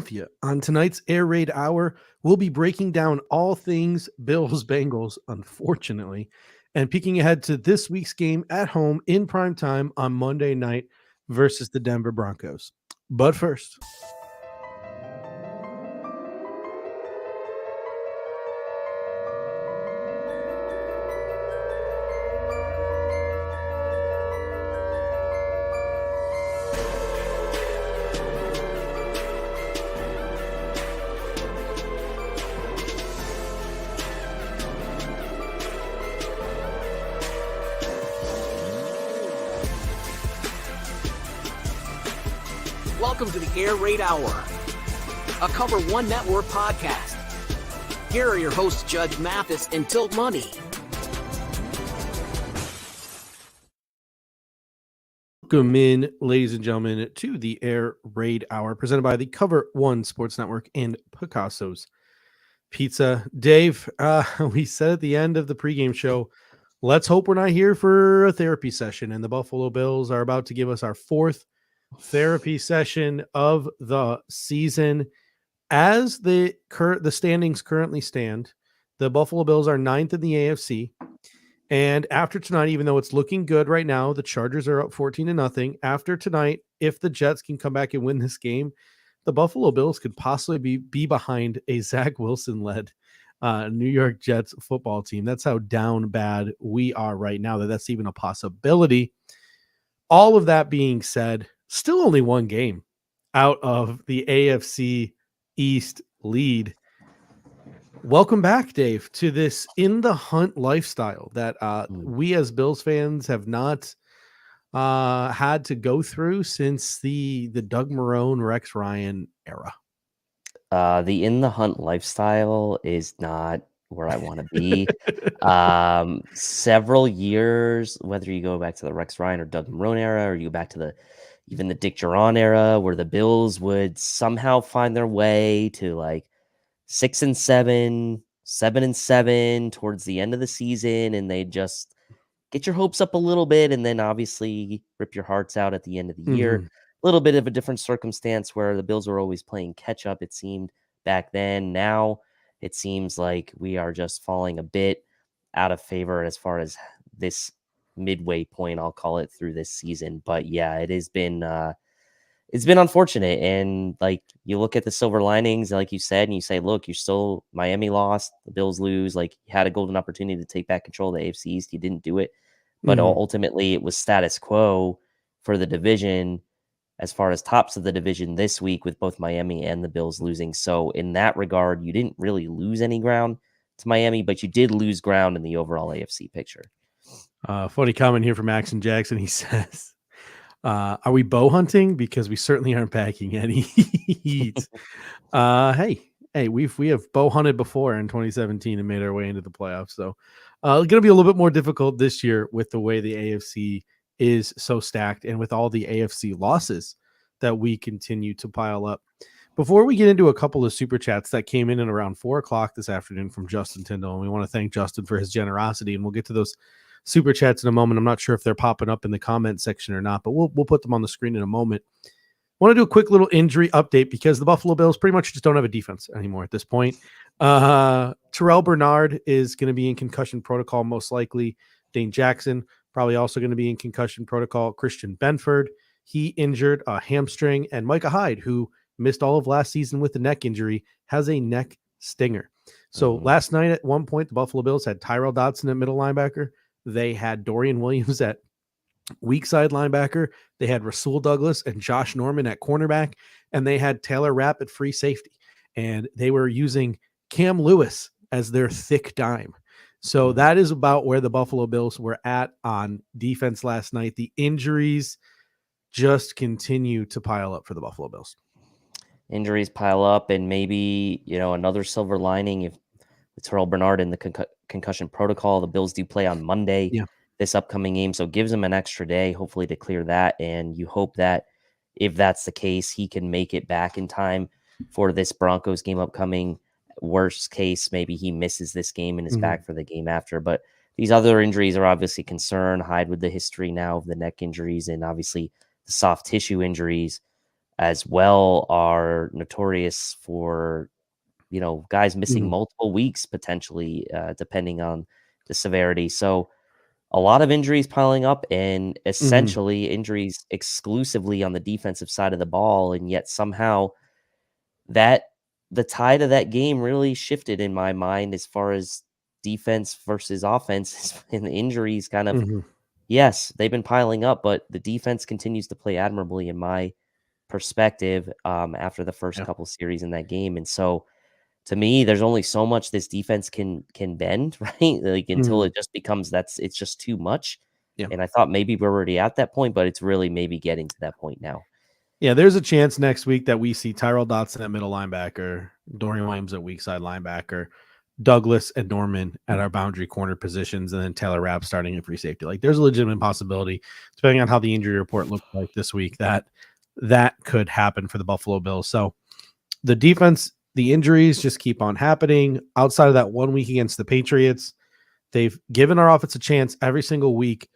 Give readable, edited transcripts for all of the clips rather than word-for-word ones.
Philadelphia. On tonight's Air Raid Hour, we'll be breaking down all things Bills Bengals, unfortunately, and peeking ahead to this week's game at home in prime time on Monday night versus the Denver Broncos. But first, welcome to the Air Raid Hour, a Cover One Network podcast. Here are your hosts, Judge Mathis and Tilt Money. welcome in, ladies and gentlemen, to the Air Raid Hour presented by the Cover One Sports Network and Picasso's Pizza. Dave, we said at the end of the pregame show, let's hope we're not here for a therapy session, and the Buffalo Bills are about to give us our fourth therapy session of the season. As the standings currently stand, the Buffalo Bills are 9th in the AFC. And after tonight, even though it's looking good right now, the Chargers are up 14-0. After tonight, if the Jets can come back and win this game, the Buffalo Bills could possibly be behind a Zach Wilson-led New York Jets football team. That's how down bad we are right now, that's even a possibility. All of that being said, still only one game out of the AFC East lead. Welcome back, Dave, to this in the hunt lifestyle that we as Bills fans have not had to go through since the Doug Marrone, Rex Ryan era. The in the hunt lifestyle is not where I want to be. Several years, whether you go back to the Rex Ryan or Doug Marrone era, or you go back to even the Dick Duran era, where the Bills would somehow find their way to like 6-7, 7-7 towards the end of the season, and they just get your hopes up a little bit, and then obviously rip your hearts out at the end of the year. A little bit of a different circumstance where the Bills were always playing catch up, it seemed back then. Now it seems like we are just falling a bit out of favor as far as this midway point, I'll call it, through this season. But yeah, it's been unfortunate. And like, you look at the silver linings, like you said, and you say, look, you're still, Miami lost, the Bills lose. Like, you had a golden opportunity to take back control of the AFC East. You didn't do it. But ultimately it was status quo for the division as far as tops of the division this week, with both Miami and the Bills losing. So in that regard, you didn't really lose any ground to Miami, but you did lose ground in the overall AFC picture. Funny comment here from Axon Jackson. He says, are we bow hunting? Because we certainly aren't packing any heat. Hey, we have bow hunted before in 2017 and made our way into the playoffs. So it's going to be a little bit more difficult this year with the way the AFC is so stacked and with all the AFC losses that we continue to pile up. Before we get into a couple of super chats that came in at around 4:00 this afternoon from Justin Tyndall, and we want to thank Justin for his generosity, and we'll get to those super chats in a moment. I'm not sure if they're popping up in the comment section or not, but we'll put them on the screen in a moment. Want to do a quick little injury update because the Buffalo Bills pretty much just don't have a defense anymore at this point. Terrell Bernard is going to be in concussion protocol, most likely. Dane Jackson probably also going to be in concussion protocol. Christian Benford, he injured a hamstring, and Micah Hyde, who missed all of last season with a neck injury, has a neck stinger. So last night at one point, the Buffalo Bills had Tyrell Dodson at middle linebacker. They had Dorian Williams at weak side linebacker. They had Rasul Douglas and Josh Norman at cornerback, and they had Taylor Rapp at free safety. And they were using Cam Lewis as their thick dime. So that is about where the Buffalo Bills were at on defense last night. The injuries just continue to pile up for the Buffalo Bills. Injuries pile up, and maybe, another silver lining, if Terrell Bernard in the concussion protocol, the Bills do play on Monday, this upcoming game. So it gives him an extra day, hopefully, to clear that. And you hope that if that's the case, he can make it back in time for this Broncos game upcoming. Worst case, maybe he misses this game and is back for the game after. But these other injuries are obviously concern. Hyde with the history now of the neck injuries and obviously the soft tissue injuries. as well are notorious for, guys missing Mhm. multiple weeks potentially, depending on the severity. So a lot of injuries piling up, and Mhm. essentially injuries exclusively on the defensive side of the ball. And yet somehow that the tide of that game really shifted in my mind as far as defense versus offense and the injuries kind of, Mhm. yes, they've been piling up, but the defense continues to play admirably in my perspective, after the first Yeah. couple series in that game. And so to me, there's only so much this defense can bend, right? Like until Mhm. it just becomes it's just too much. Yeah. And I thought maybe we're already at that point, but it's really maybe getting to that point now. Yeah, there's a chance next week that we see Tyrell Dotson at middle linebacker, Dorian Williams at weak side linebacker, Douglas and Norman at our boundary corner positions, and then Taylor Rapp starting at free safety. Like, there's a legitimate possibility, depending on how the injury report looks like this week, that could happen for the Buffalo Bills. So the defense, the injuries just keep on happening. Outside of that 1 week against the Patriots, they've given our offense a chance every single week.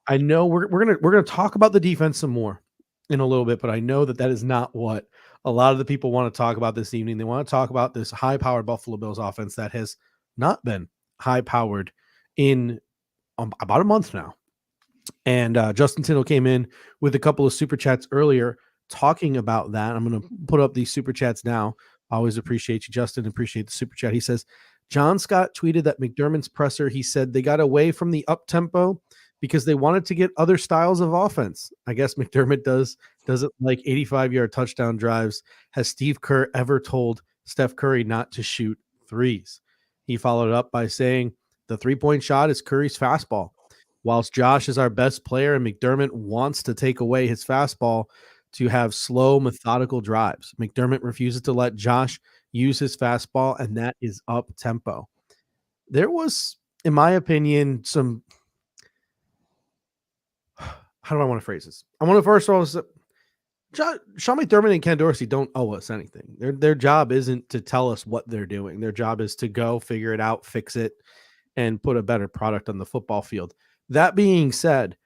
I know we're gonna talk about the defense some more in a little bit, but I know that is not what a lot of the people want to talk about this evening. They want to talk about this high-powered Buffalo Bills offense that has not been high-powered in about a month now. And Justin Tindall came in with a couple of super chats earlier talking about that. I'm going to put up these super chats now. Always appreciate you, Justin. Appreciate the super chat. He says, John Scott tweeted that McDermott's presser, he said they got away from the up tempo because they wanted to get other styles of offense. I guess McDermott doesn't like 85-yard touchdown drives. Has Steve Kerr ever told Steph Curry not to shoot threes? He followed up by saying the 3-point shot is Curry's fastball. Whilst Josh is our best player and McDermott wants to take away his fastball to have slow, methodical drives, McDermott refuses to let Josh use his fastball, and that is up tempo. There was, in my opinion, some. How do I want to phrase this? I want to first of all say, Sean McDermott and Ken Dorsey don't owe us anything. Their job isn't to tell us what they're doing. Their job is to go figure it out, fix it, and put a better product on the football field. That being said,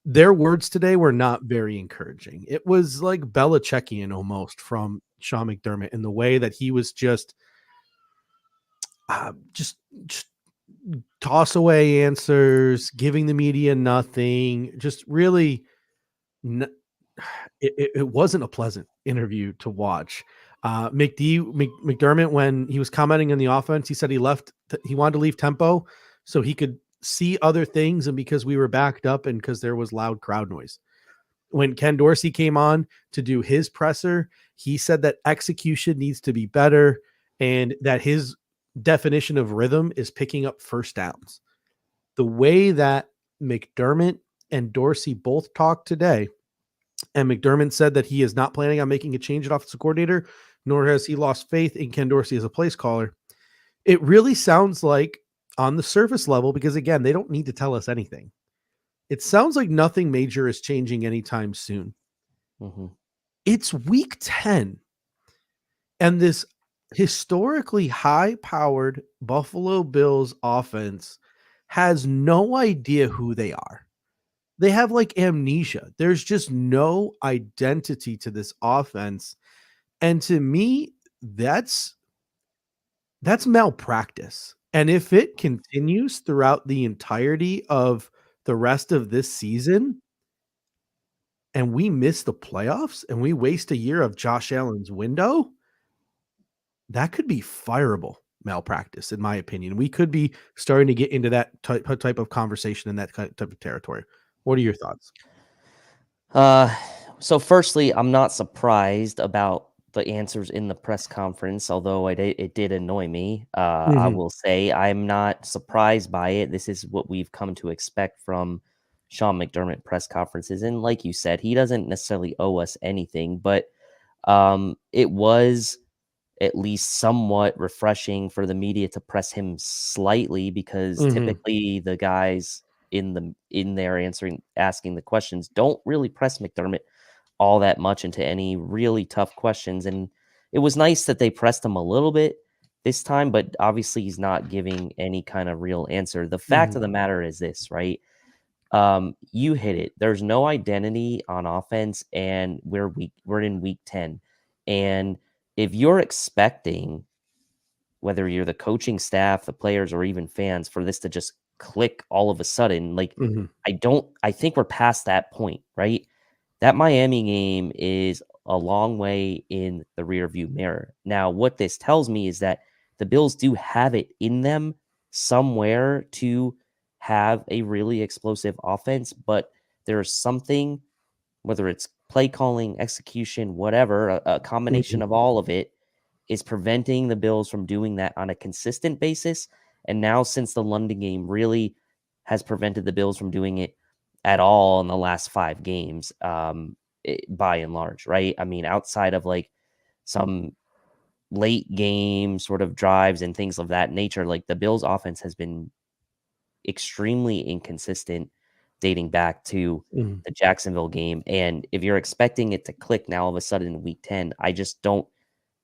their words today were not very encouraging. It was like Belichickian almost from Sean McDermott in the way that he was just toss away answers, giving the media nothing, just really it wasn't a pleasant interview to watch. McDermott, when he was commenting on the offense, he said he wanted to leave tempo so he could see other things, and because we were backed up and because there was loud crowd noise. When Ken Dorsey came on to do his presser, he said that execution needs to be better and that his definition of rhythm is picking up first downs. The way that McDermott and Dorsey both talked today, and McDermott said that he is not planning on making a change at offensive coordinator, nor has he lost faith in Ken Dorsey as a place caller. It really sounds like, on the surface level, because again, they don't need to tell us anything. It sounds like nothing major is changing anytime soon. Mm-hmm. It's week 10, and this historically high-powered Buffalo Bills offense has no idea who they are. They have like amnesia. There's just no identity to this offense. And to me, that's malpractice. And if it continues throughout the entirety of the rest of this season, and we miss the playoffs and we waste a year of Josh Allen's window, that could be fireable malpractice, in my opinion. We could be starting to get into that type of conversation in that type of territory. What are your thoughts? Uh, so firstly, I'm not surprised about the answers in the press conference, although it did annoy me. I Mhm. will say I'm not surprised by it. This is what we've come to expect from Sean McDermott press conferences. And like you said, he doesn't necessarily owe us anything, but it was at least somewhat refreshing for the media to press him slightly, because Mhm. typically the guys in there asking the questions don't really press McDermott all that much into any really tough questions. And it was nice that they pressed him a little bit this time, but obviously he's not giving any kind of real answer. The fact of Mhm. the matter is this, right? You hit it. There's no identity on offense, and we're in week 10. And if you're expecting, whether you're the coaching staff, the players, or even fans, for this to just click all of a sudden, like Mhm. I think we're past that point, right? That Miami game is a long way in the rearview mirror. Now, what this tells me is that the Bills do have it in them somewhere to have a really explosive offense, but there's something, whether it's play calling, execution, whatever, a combination Mhm. of all of it is preventing the Bills from doing that on a consistent basis. And now, since the London game really has prevented the Bills from doing it at all in the last 5 games, by and large, right? I mean, outside of like some late game sort of drives and things of that nature, like the Bills' offense has been extremely inconsistent dating back to Mhm. the Jacksonville game. And if you're expecting it to click now all of a sudden in week 10, I just don't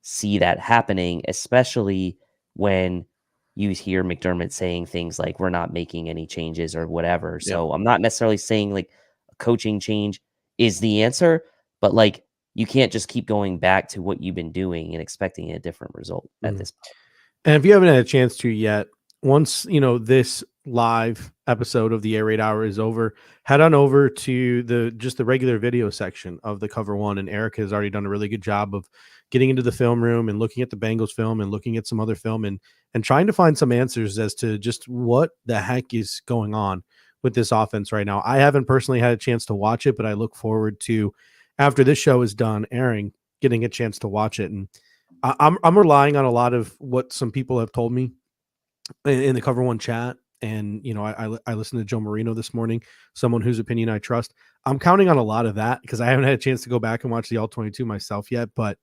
see that happening, especially when you hear McDermott saying things like, we're not making any changes or whatever. Yep. So I'm not necessarily saying like a coaching change is the answer, but like you can't just keep going back to what you've been doing and expecting a different result at Mhm. this point. And if you haven't had a chance to yet, once this live episode of the Air Raid Hour is over, head on over to the regular video section of the Cover One, and Eric has already done a really good job of getting into the film room and looking at the Bengals film and looking at some other film and trying to find some answers as to just what the heck is going on with this offense right now. I haven't personally had a chance to watch it, but I look forward to, after this show is done airing, getting a chance to watch it. And I'm relying on a lot of what some people have told me in the Cover One chat, and I listened to Joe Marino this morning, someone whose opinion I trust. I'm counting on a lot of that because I haven't had a chance to go back and watch the All 22 myself yet. But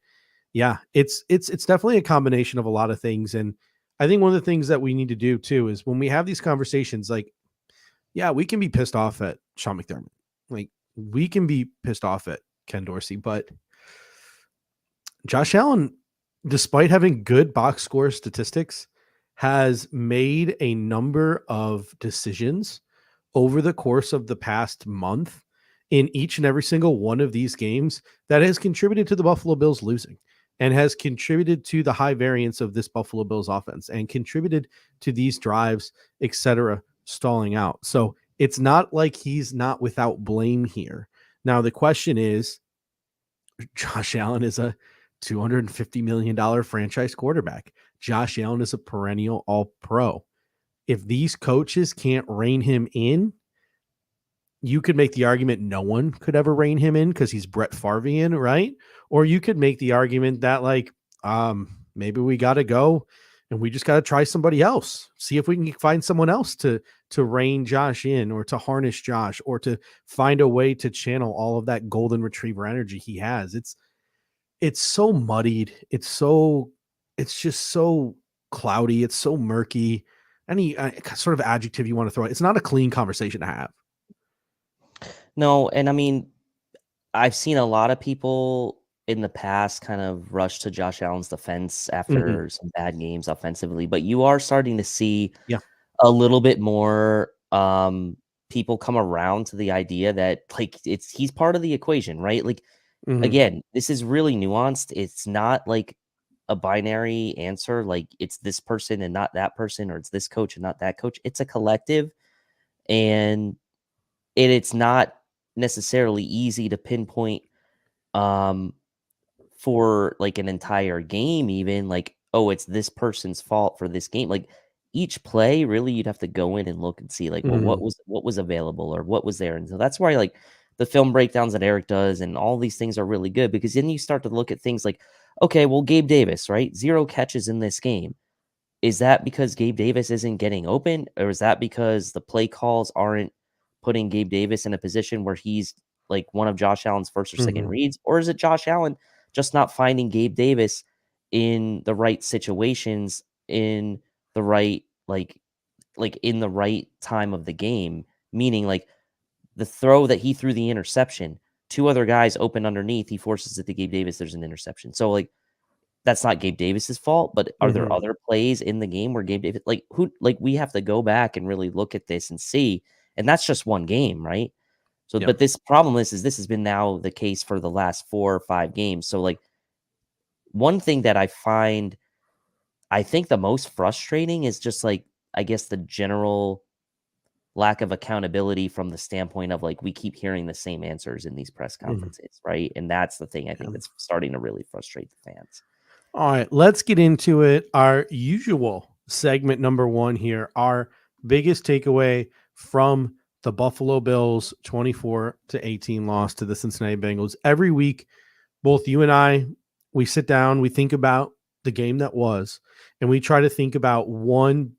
yeah, it's definitely a combination of a lot of things, and I think one of the things that we need to do too is when we have these conversations, like, yeah, we can be pissed off at Sean McDermott, like we can be pissed off at Ken Dorsey, but Josh Allen, despite having good box score statistics, has made a number of decisions over the course of the past month in each and every single one of these games that has contributed to the Buffalo Bills losing and has contributed to the high variance of this Buffalo Bills offense and contributed to these drives, etc., stalling out. So it's not like he's not without blame here. Now, the question is, Josh Allen is a $250 million franchise quarterback. Josh Allen is a perennial all pro. If these coaches can't rein him in, you could make the argument no one could ever rein him in because he's Brett Favrean, right? Or you could make the argument that maybe we got to go and we just got to try somebody else. See if we can find someone else to rein Josh in or to harness Josh or to find a way to channel all of that golden retriever energy he has. It's so muddied. It's just so cloudy. It's so murky. Any sort of adjective you want to throw. It's not a clean conversation to have. No, and I mean, I've seen a lot of people in the past kind of rush to Josh Allen's defense Mhm. after some bad games offensively, but you are starting to see Yeah. a little bit more people come around to the idea that like he's part of the equation, right? Like Mhm. again, this is really nuanced. It's not like a binary answer, like it's this person and not that person, or it's this coach and not that coach. It's a collective, and it's not necessarily easy to pinpoint um for like an entire game, even like, oh, it's this person's fault for this game. Like each play, really, you'd have to go in and look and see, like, well, Mhm. what was available or what was there. And so that's why like the film breakdowns that Eric does and all these things are really good, because then you start to look at things like, okay, well, Gabe Davis, right? 0 catches in this game. Is that because Gabe Davis isn't getting open, or is that because the play calls aren't putting Gabe Davis in a position where he's like one of Josh Allen's first or second Mhm. reads? Or is it Josh Allen just not finding Gabe Davis in the right situations, in the right like in the right time of the game? Meaning like the throw that he threw the interception, 2 other guys open underneath, he forces it to Gabe Davis, there's an interception. So like that's not Gabe Davis's fault, but are there Mhm. other plays in the game where Gabe Davis, like who, like we have to go back and really look at this and see. And that's just one game, right? So, Yep. but this problem is this has been now the case for the last 4 or 5 games. So, like, one thing that I think the most frustrating is just like, I guess, the general lack of accountability from the standpoint of like, we keep hearing the same answers in these press Mhm. conferences, right? And that's the thing I Yeah. think that's starting to really frustrate the fans. All right, let's get into it. Our usual segment number one here, our biggest takeaway from the Buffalo Bills 24-18 loss to the Cincinnati Bengals. Every week, both you and I, we sit down, we think about the game that was, and we try to think about one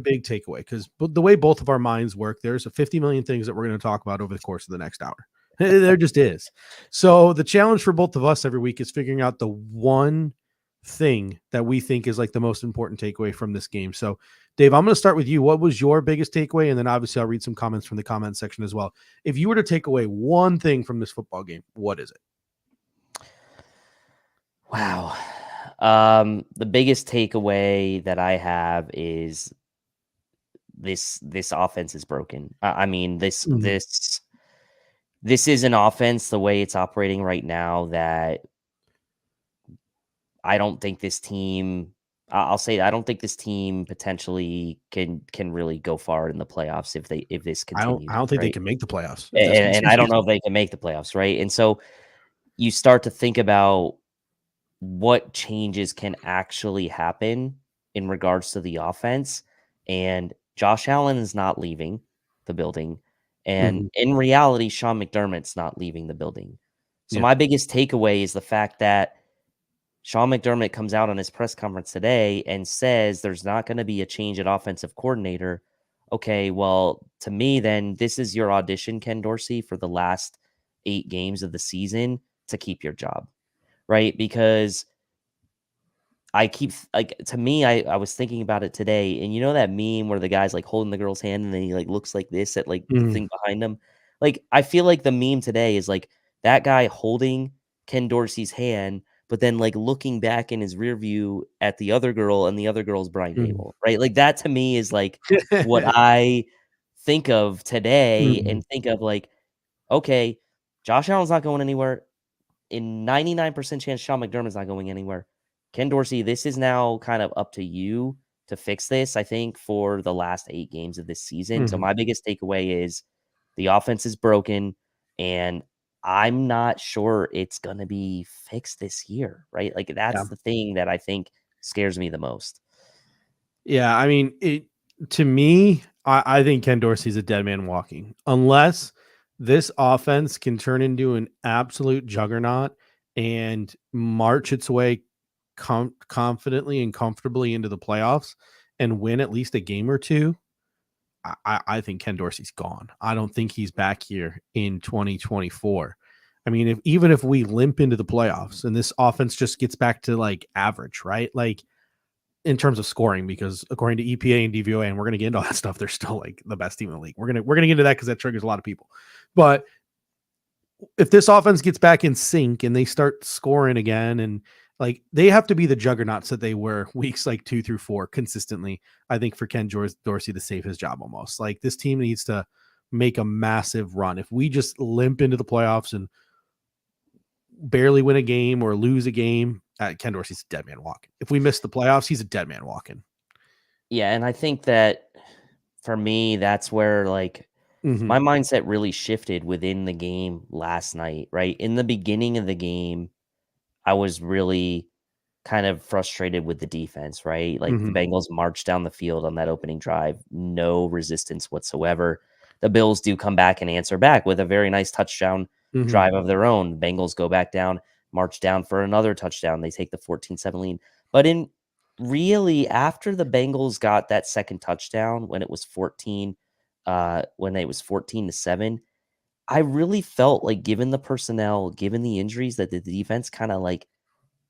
big takeaway, because the way both of our minds work, there's a 50 million things that we're going to talk about over the course of the next hour. There just is. So the challenge for both of us every week is figuring out the one thing that we think is like the most important takeaway from this game. So Dave, I'm going to start with you. What was your biggest takeaway? And then obviously I'll read some comments from the comment section as well. If you were to take away one thing from this football game, what is it? Wow. The biggest takeaway that I have is this offense is broken. I mean, this is an offense, the way it's operating right now, that I don't think this team. I'll say I don't think this team potentially can really go far in the playoffs if this continues. I don't think they Right, can make the playoffs if this and I don't continues. know if they can make the playoffs. Right, and so you start to think about what changes can actually happen in regards to the offense. And Josh Allen is not leaving the building. And Mhm. in reality, Sean McDermott's not leaving the building. So Yeah. my biggest takeaway is the fact that Sean McDermott comes out on his press conference today and says there's not going to be a change at offensive coordinator. Okay, well, to me, then this is your audition, Ken Dorsey, for the last 8 games of the season to keep your job, right? Because I keep like, to me, I was thinking about it today, and you know that meme where the guy's like holding the girl's hand and then he like looks like this at like the Mhm. thing behind him. Like, I feel like the meme today is like that guy holding Ken Dorsey's hand, but then like looking back in his rear view at the other girl, and the other girl's Brian Mhm. Dable, right? Like, that to me is like what I think of today, Mhm. and think of like, okay, Josh Allen's not going anywhere. In 99% chance, Sean McDermott's not going anywhere. Ken Dorsey, this is now kind of up to you to fix this, I think, for the last 8 games of this season. So Mhm. my biggest takeaway is the offense is broken, and I'm not sure it's going to be fixed this year, right? Like, Yeah. that's the thing that I think scares me the most. Yeah, I mean, to me, I think Ken Dorsey's a dead man walking unless this offense can turn into an absolute juggernaut and march its way confidently and comfortably into the playoffs and win at least a game or two. I think Ken Dorsey's gone. I don't think he's back here in 2024. I mean, even if we limp into the playoffs and this offense just gets back to like average, right? Like, in terms of scoring, because according to EPA and DVOA, and we're going to get into all that stuff, they're still like the best team in the league. We're gonna get into that because that triggers a lot of people. But if this offense gets back in sync and they start scoring again, and like they have to be the juggernauts that they were weeks like 2 through 4 consistently, I think for Ken Dorsey to save his job almost. Like this team needs to make a massive run. If we just limp into the playoffs and barely win a game or lose a game, Ken Dorsey's a dead man walking. If we miss the playoffs, he's a dead man walking. Yeah, and I think that for me, that's where like Mm-hmm. my mindset really shifted within the game last night, right? In the beginning of the game, I was really kind of frustrated with the defense, right? Like the Mm-hmm. Bengals marched down the field on that opening drive, no resistance whatsoever. The Bills do come back and answer back with a very nice touchdown Mm-hmm. drive of their own. The Bengals go back down, march down for another touchdown. They take the 14-7 lead. But in really, after the Bengals got that second touchdown when it was 14-7, I really felt like, given the personnel, given the injuries, that the defense kind of like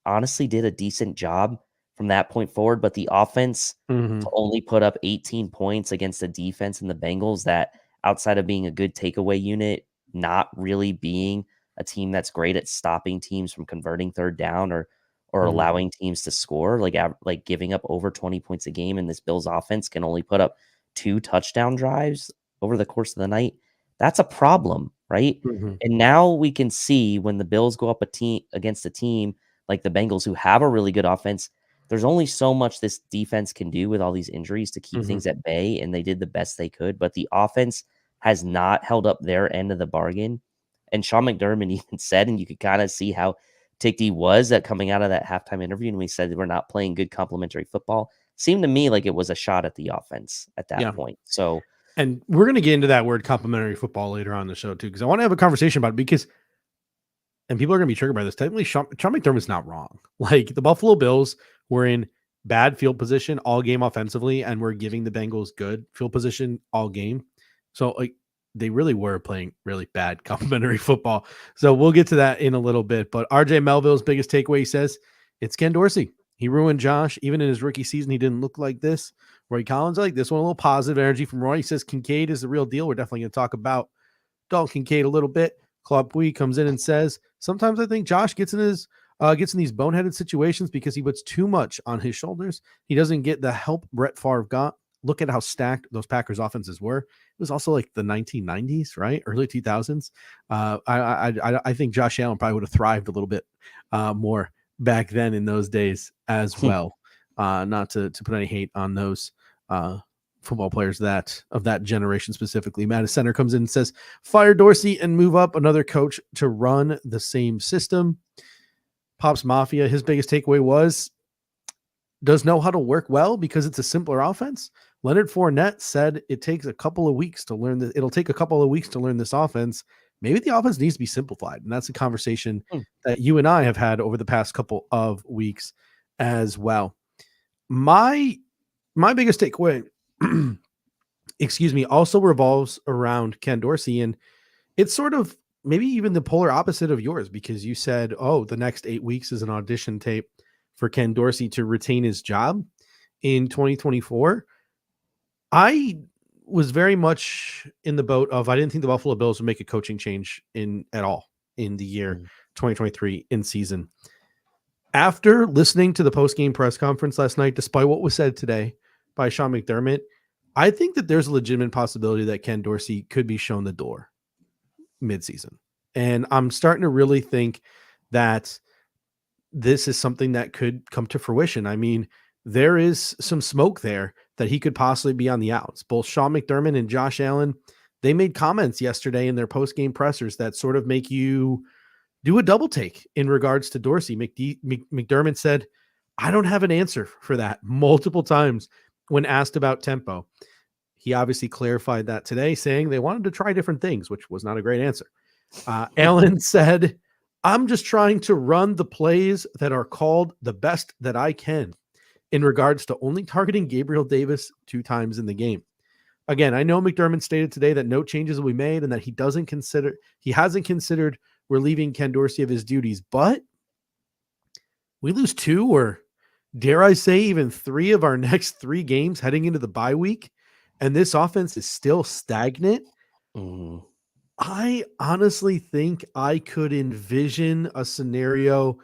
honestly did a decent job from that point forward. But the offense, Mm-hmm. to only put up 18 points against a defense in the Bengals that, outside of being a good takeaway unit, not really being a team that's great at stopping teams from converting third down, or Mm-hmm. allowing teams to score, like giving up over 20 points a game, and this Bills offense can only put up 2 touchdown drives. over the course of the night, that's a problem, right? Mhm. And now we can see when the Bills go up against a team like the Bengals who have a really good offense, there's only so much this defense can do with all these injuries to keep Mhm. things at bay, and they did the best they could, but the offense has not held up their end of the bargain. And Sean McDermott even said, and you could kind of see how ticked he was at coming out of that halftime interview, and we said we're not playing good complementary football. Seemed to me like it was a shot at the offense at that Yeah. point. So And we're going to get into that word complementary football later on in the show too, because I want to have a conversation about it because, and people are going to be triggered by this. Technically, Sean McDermott's not wrong. Like the Buffalo Bills were in bad field position all game offensively, and we're giving the Bengals good field position all game. So like they really were playing really bad complementary football. So we'll get to that in a little bit. But RJ Melville's biggest takeaway, he says, it's Ken Dorsey. He ruined Josh. Even in his rookie season, he didn't look like this. Roy Collins, like this one, a little positive energy from Roy. He says Kincaid is the real deal. We're definitely going to talk about Dalton Kincaid a little bit. Claude Puig comes in and says, sometimes I think Josh gets in these boneheaded situations because he puts too much on his shoulders. He doesn't get the help Brett Favre got. Look at how stacked those Packers offenses were. It was also like the 1990s, right? Early 2000s. I think Josh Allen probably would have thrived a little bit more back then in those days as well. Not to put any hate on those football players of that generation specifically. Matt Center comes in and says, fire Dorsey and move up another coach to run the same system. Pops Mafia, his biggest takeaway was, does know how to work well because it's a simpler offense. Leonard Fournette said it takes a couple of weeks to learn this. It'll take a couple of weeks to learn this offense. Maybe the offense needs to be simplified. And that's a conversation that you and I have had over the past couple of weeks as well. My biggest takeaway, excuse me, also revolves around Ken Dorsey. And it's sort of maybe even the polar opposite of yours, because you said, oh, the next 8 weeks is an audition tape for Ken Dorsey to retain his job in 2024. I was very much in the boat of, I didn't think the Buffalo Bills would make a coaching change at all in the year 2023 in season. After listening to the post-game press conference last night, despite what was said today by Sean McDermott, I think that there's a legitimate possibility that Ken Dorsey could be shown the door midseason. And I'm starting to really think that this is something that could come to fruition. I mean, there is some smoke there that he could possibly be on the outs. Both Sean McDermott and Josh Allen, they made comments yesterday in their post-game pressers that sort of make you do a double take in regards to Dorsey. McDermott said, I don't have an answer for that multiple times when asked about tempo. He obviously clarified that today, saying they wanted to try different things, which was not a great answer. Allen said, I'm just trying to run the plays that are called the best that I can in regards to only targeting Gabriel Davis 2 times in the game. Again, I know McDermott stated today that no changes will be made and that he hasn't considered relieving Ken Dorsey of his duties, but we lose 2 or dare I say even 3 of our next 3 games heading into the bye week, and this offense is still stagnant. I honestly think I could envision a scenario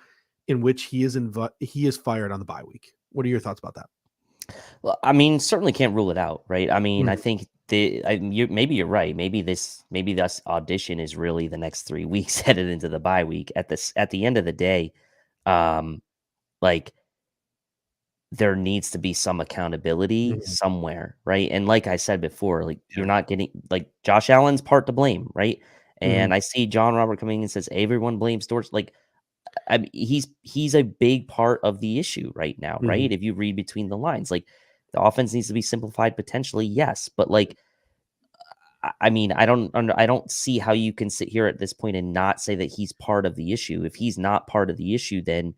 in which he is fired on the bye week. What are your thoughts about that? Well, I mean, certainly can't rule it out, right? I mean, I think maybe you're right. Maybe this audition is really the next 3 weeks headed into the bye week. At the end of the day, like there needs to be some accountability somewhere, right? And like I said before, like you're not getting, like Josh Allen's part to blame, right? And I see John Robert coming in and says everyone blames Dorsey. Like, I mean, he's a big part of the issue right now, right? If you read between the lines, like the offense needs to be simplified potentially, yes, but like, I mean, I don't see how you can sit here at this point and not say that he's part of the issue. If he's not part of the issue, then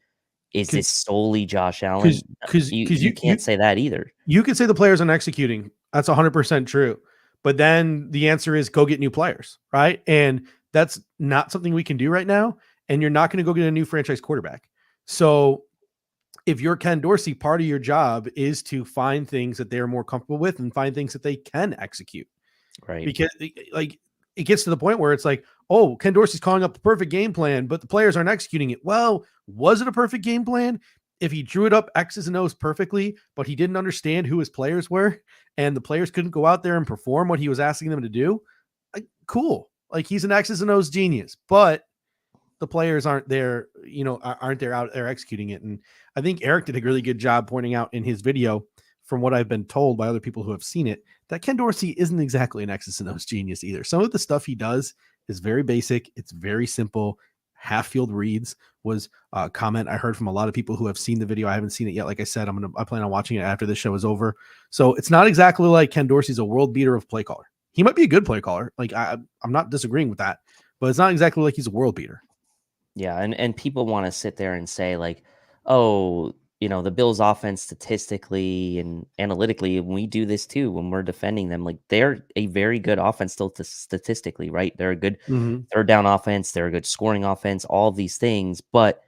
is this solely Josh Allen? Because you can't say that either. You could say the players aren't executing. That's 100% true. But then the answer is go get new players, right? And that's not something we can do right now. And you're not going to go get a new franchise quarterback. So if you're Ken Dorsey, part of your job is to find things that they're more comfortable with and find things that they can execute. Right. Because like it gets to the point where it's like, oh, Ken Dorsey's calling up the perfect game plan, but the players aren't executing it. Well, was it a perfect game plan? if he drew it up X's and O's perfectly, but he didn't understand who his players were, and the players couldn't go out there and perform what he was asking them to do, like, cool. Like, he's an X's and O's genius, but the players aren't there, aren't there out there executing it. And I think Eric did a really good job pointing out in his video, from what I've been told by other people who have seen it, that Ken Dorsey isn't exactly an X's and O's genius either. Some of the stuff he does is very basic. It's very simple. Half field reads was a comment I heard from a lot of people who have seen the video. I haven't seen it yet. Like I said, I plan on watching it after this show is over. So it's not exactly like Ken Dorsey's a world beater of play caller. He might be a good play caller. Like, I'm not disagreeing with that, but it's not exactly like he's a world beater. Yeah, and people want to sit there and say like, oh, the Bills offense statistically and analytically, and we do this too when we're defending them, like they're a very good offense still statistically, right? They're a good third down offense, they're a good scoring offense, all of these things, but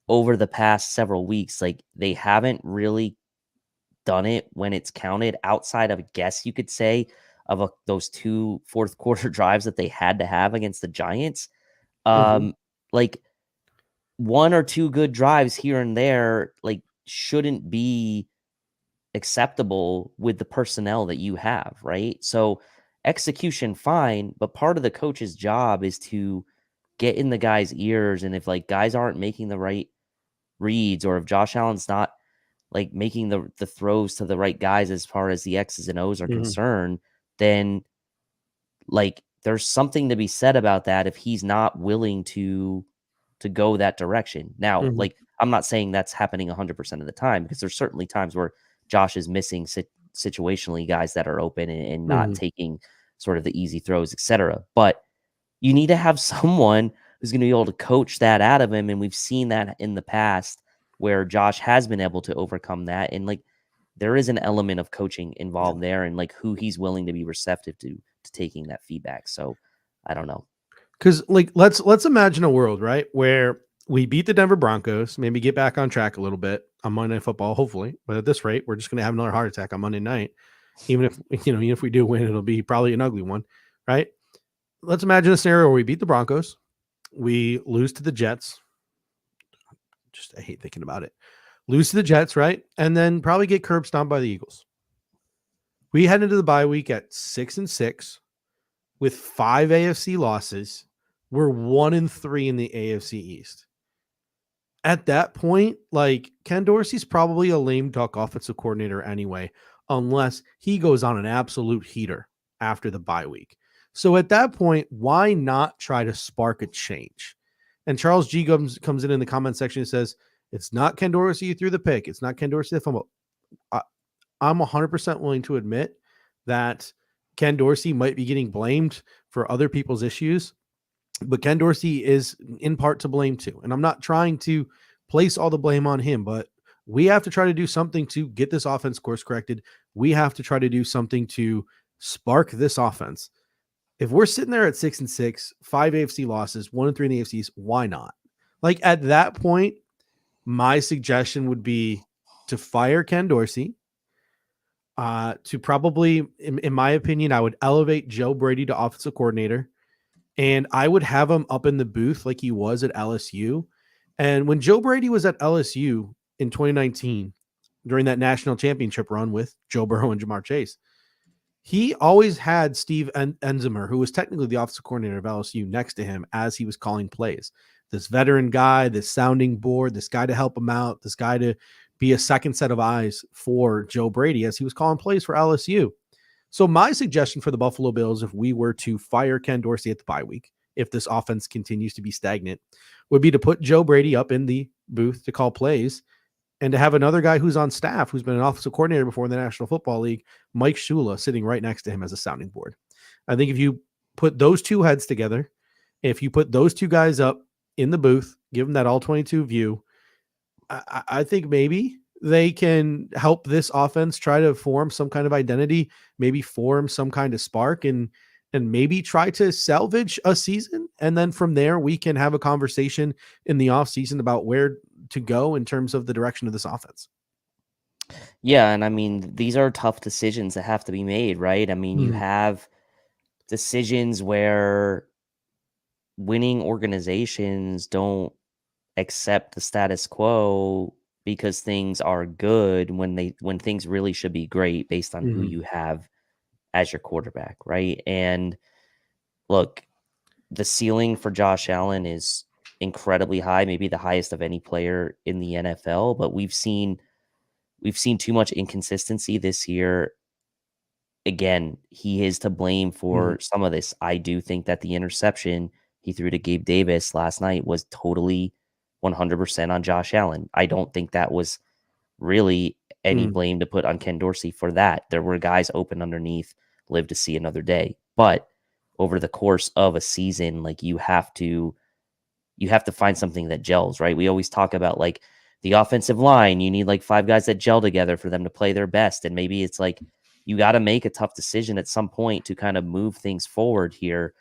over the past several weeks, like they haven't really done it when it's counted, outside of, I guess you could say, of those 2 fourth quarter drives that they had to have against the Giants. Like 1 or 2 good drives here and there, like, shouldn't be acceptable with the personnel that you have, right? So execution, fine, but part of the coach's job is to get in the guy's ears. And if like guys aren't making the right reads, or if Josh Allen's not like making the throws to the right guys as far as the X's and O's are concerned, then like there's something to be said about that if he's not willing to go that direction. Now, like, I'm not saying that's happening 100% of the time, because there's certainly times where Josh is missing situationally guys that are open and not taking sort of the easy throws, etc. But you need to have someone who's going to be able to coach that out of him. And we've seen that in the past where Josh has been able to overcome that. And like, there is an element of coaching involved there, and like who he's willing to be receptive to taking that feedback. So I don't know. Because like let's imagine a world, right, where we beat the Denver Broncos, maybe get back on track a little bit on Monday Night Football, hopefully. But at this rate, we're just going to have another heart attack on Monday night. Even if we do win, it'll be probably an ugly one, right? Let's imagine a scenario where we beat the Broncos, we lose to the Jets. I hate thinking about it. Lose to the Jets, right? And then probably get curb stomped by the Eagles. We head into the bye week at 6-6 with 5 AFC losses. We're 1-3 in the AFC East. At that point, like, Ken Dorsey's probably a lame duck offensive coordinator anyway, unless he goes on an absolute heater after the bye week. So at that point, why not try to spark a change? And Charles G comes in the comment section and says, it's not Ken Dorsey who threw the pick. It's not Ken Dorsey that fumbled. I'm 100% willing to admit that Ken Dorsey might be getting blamed for other people's issues, but Ken Dorsey is in part to blame too. And I'm not trying to place all the blame on him, but we have to try to do something to get this offense course corrected. We have to try to do something to spark this offense. If we're sitting there at 6-6, 5 AFC losses, 1-3 in the AFCs, why not? Like, at that point, my suggestion would be to fire Ken Dorsey. To probably, in my opinion, I would elevate Joe Brady to offensive coordinator, and I would have him up in the booth like he was at LSU. And when Joe Brady was at LSU in 2019, during that national championship run with Joe Burrow and Jamar Chase, he always had Steve Enzimer, who was technically the offensive coordinator of LSU, next to him as he was calling plays. This veteran guy, this sounding board, this guy to help him out, this guy to be a second set of eyes for Joe Brady as he was calling plays for LSU. So my suggestion for the Buffalo Bills, if we were to fire Ken Dorsey at the bye week, if this offense continues to be stagnant, would be to put Joe Brady up in the booth to call plays, and to have another guy who's on staff, who's been an offensive coordinator before in the National Football League, Mike Shula, sitting right next to him as a sounding board. I think if you put those two heads together, if you put those two guys up in the booth, give them that all 22 view, I think maybe they can help this offense try to form some kind of identity, maybe form some kind of spark, and maybe try to salvage a season. And then from there, we can have a conversation in the offseason about where to go in terms of the direction of this offense. Yeah, and I mean, these are tough decisions that have to be made, right? I mean, you have decisions where winning organizations don't accept the status quo because things are good when things really should be great based on who Mhm. you have as your quarterback, right? And look, the ceiling for Josh Allen is incredibly high, maybe the highest of any player in the NFL, but we've seen too much inconsistency this year. Again, he is to blame Mhm. for some of this. I do think that the interception he threw to Gabe Davis last night was totally 100% on Josh Allen. I don't think that was really any Mhm. blame to put on Ken Dorsey for that. There were guys open underneath, live to see another day. But over the course of a season, like you have to find something that gels, right? We always talk about like the offensive line. You need like five guys that gel together for them to play their best. And maybe it's like you got to make a tough decision at some point to kind of move things forward here.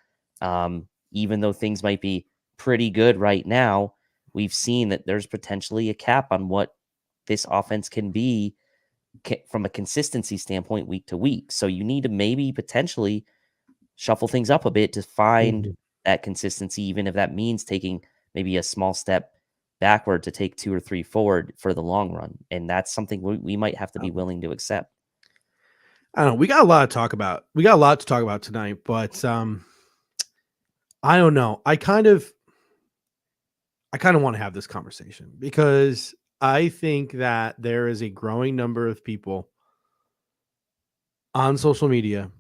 Even though things might be pretty good right now, we've seen that there's potentially a cap on what this offense can be from a consistency standpoint week to week. So you need to maybe potentially shuffle things up a bit to find Mhm. that consistency, even if that means taking maybe a small step backward to take 2 or 3 forward for the long run. And that's something we might have to be willing to accept. I don't know. We got a lot to talk about. We got a lot to talk about tonight, but I don't know. I kind of want to have this conversation because I think that there is a growing number of people on social media.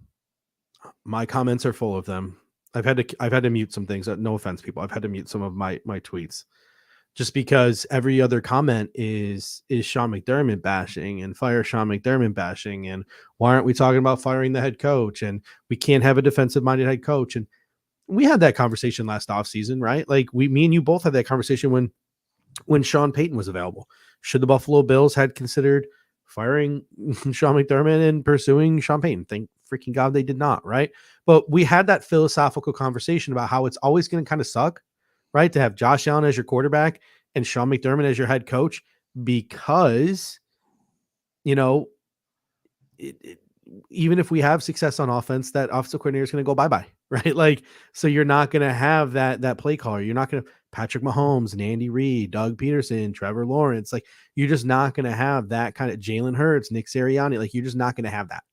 My comments are full of them. I've had to mute some things. No offense, people. I've had to mute some of my tweets just because every other comment is Sean McDermott bashing and fire Sean McDermott bashing and why aren't we talking about firing the head coach and we can't have a defensive minded head coach. And we had that conversation last offseason, right? Like me and you both had that conversation when Sean Payton was available. Should the Buffalo Bills had considered firing Sean McDermott and pursuing Sean Payton? Thank freaking God they did not, right? But we had that philosophical conversation about how it's always going to kind of suck, right? To have Josh Allen as your quarterback and Sean McDermott as your head coach because, you know, it, even if we have success on offense, that offensive coordinator is going to go bye-bye, right? Like, so you're not going to have that play caller. You're not going to Patrick Mahomes and Andy Reid, Doug Peterson, Trevor Lawrence. Like, you're just not going to have that kind of Jalen Hurts, Nick Sirianni. Like, you're just not going to have that.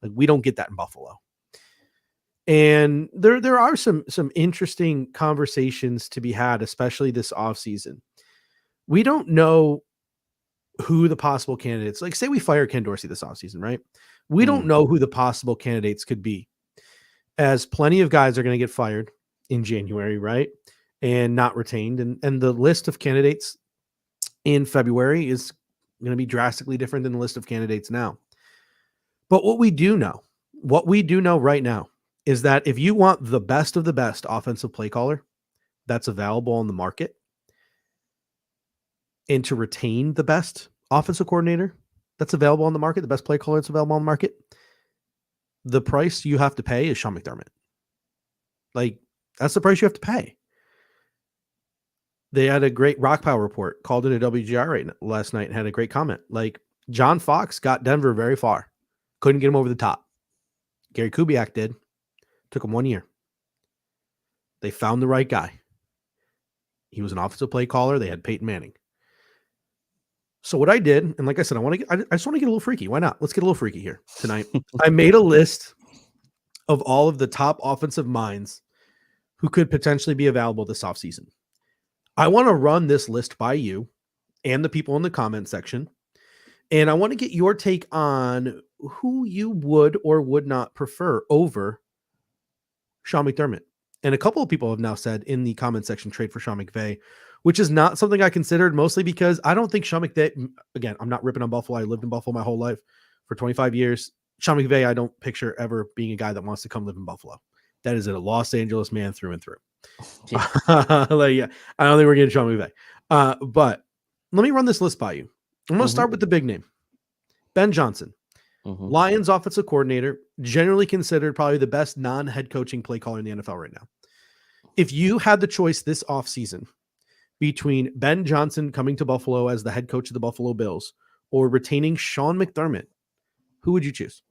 Like, we don't get that in Buffalo. And there are some interesting conversations to be had, especially this offseason. We don't know who the possible candidates, like say we fire Ken Dorsey this offseason, right? We don't Mm. know who the possible candidates could be, as plenty of guys are going to get fired in January, right? And not retained. And the list of candidates in February is going to be drastically different than the list of candidates now. But what we do know right now is that if you want the best of the best offensive play caller that's available on the market and to retain the best offensive coordinator that's available on the market, the best play caller that's available on the market, the price you have to pay is Sean McDermott. Like, that's the price you have to pay. They had a great Rock Power report, called it a WGR last night, and had a great comment. Like, John Fox got Denver very far. Couldn't get him over the top. Gary Kubiak did. Took him 1 year. They found the right guy. He was an offensive play caller. They had Peyton Manning. So what I did, and like I said, I just want to get a little freaky. Why not? Let's get a little freaky here tonight. I made a list of all of the top offensive minds who could potentially be available this offseason. I want to run this list by you and the people in the comment section. And I want to get your take on who you would or would not prefer over Sean McDermott. And a couple of people have now said in the comment section, trade for Sean McVay, which is not something I considered, mostly because I don't think Sean McVay, again, I'm not ripping on Buffalo. I lived in Buffalo my whole life for 25 years. Sean McVay, I don't picture ever being a guy that wants to come live in Buffalo. That is a Los Angeles man through and through. Yeah. Like, yeah, I don't think we're getting Sean McVay. But let me run this list by you. I'm going to start with the big name, Ben Johnson. Lions offensive coordinator, generally considered probably the best non-head coaching play caller in the NFL right now. If you had the choice this offseason between Ben Johnson coming to Buffalo as the head coach of the Buffalo Bills or retaining Sean McDermott, who would you choose?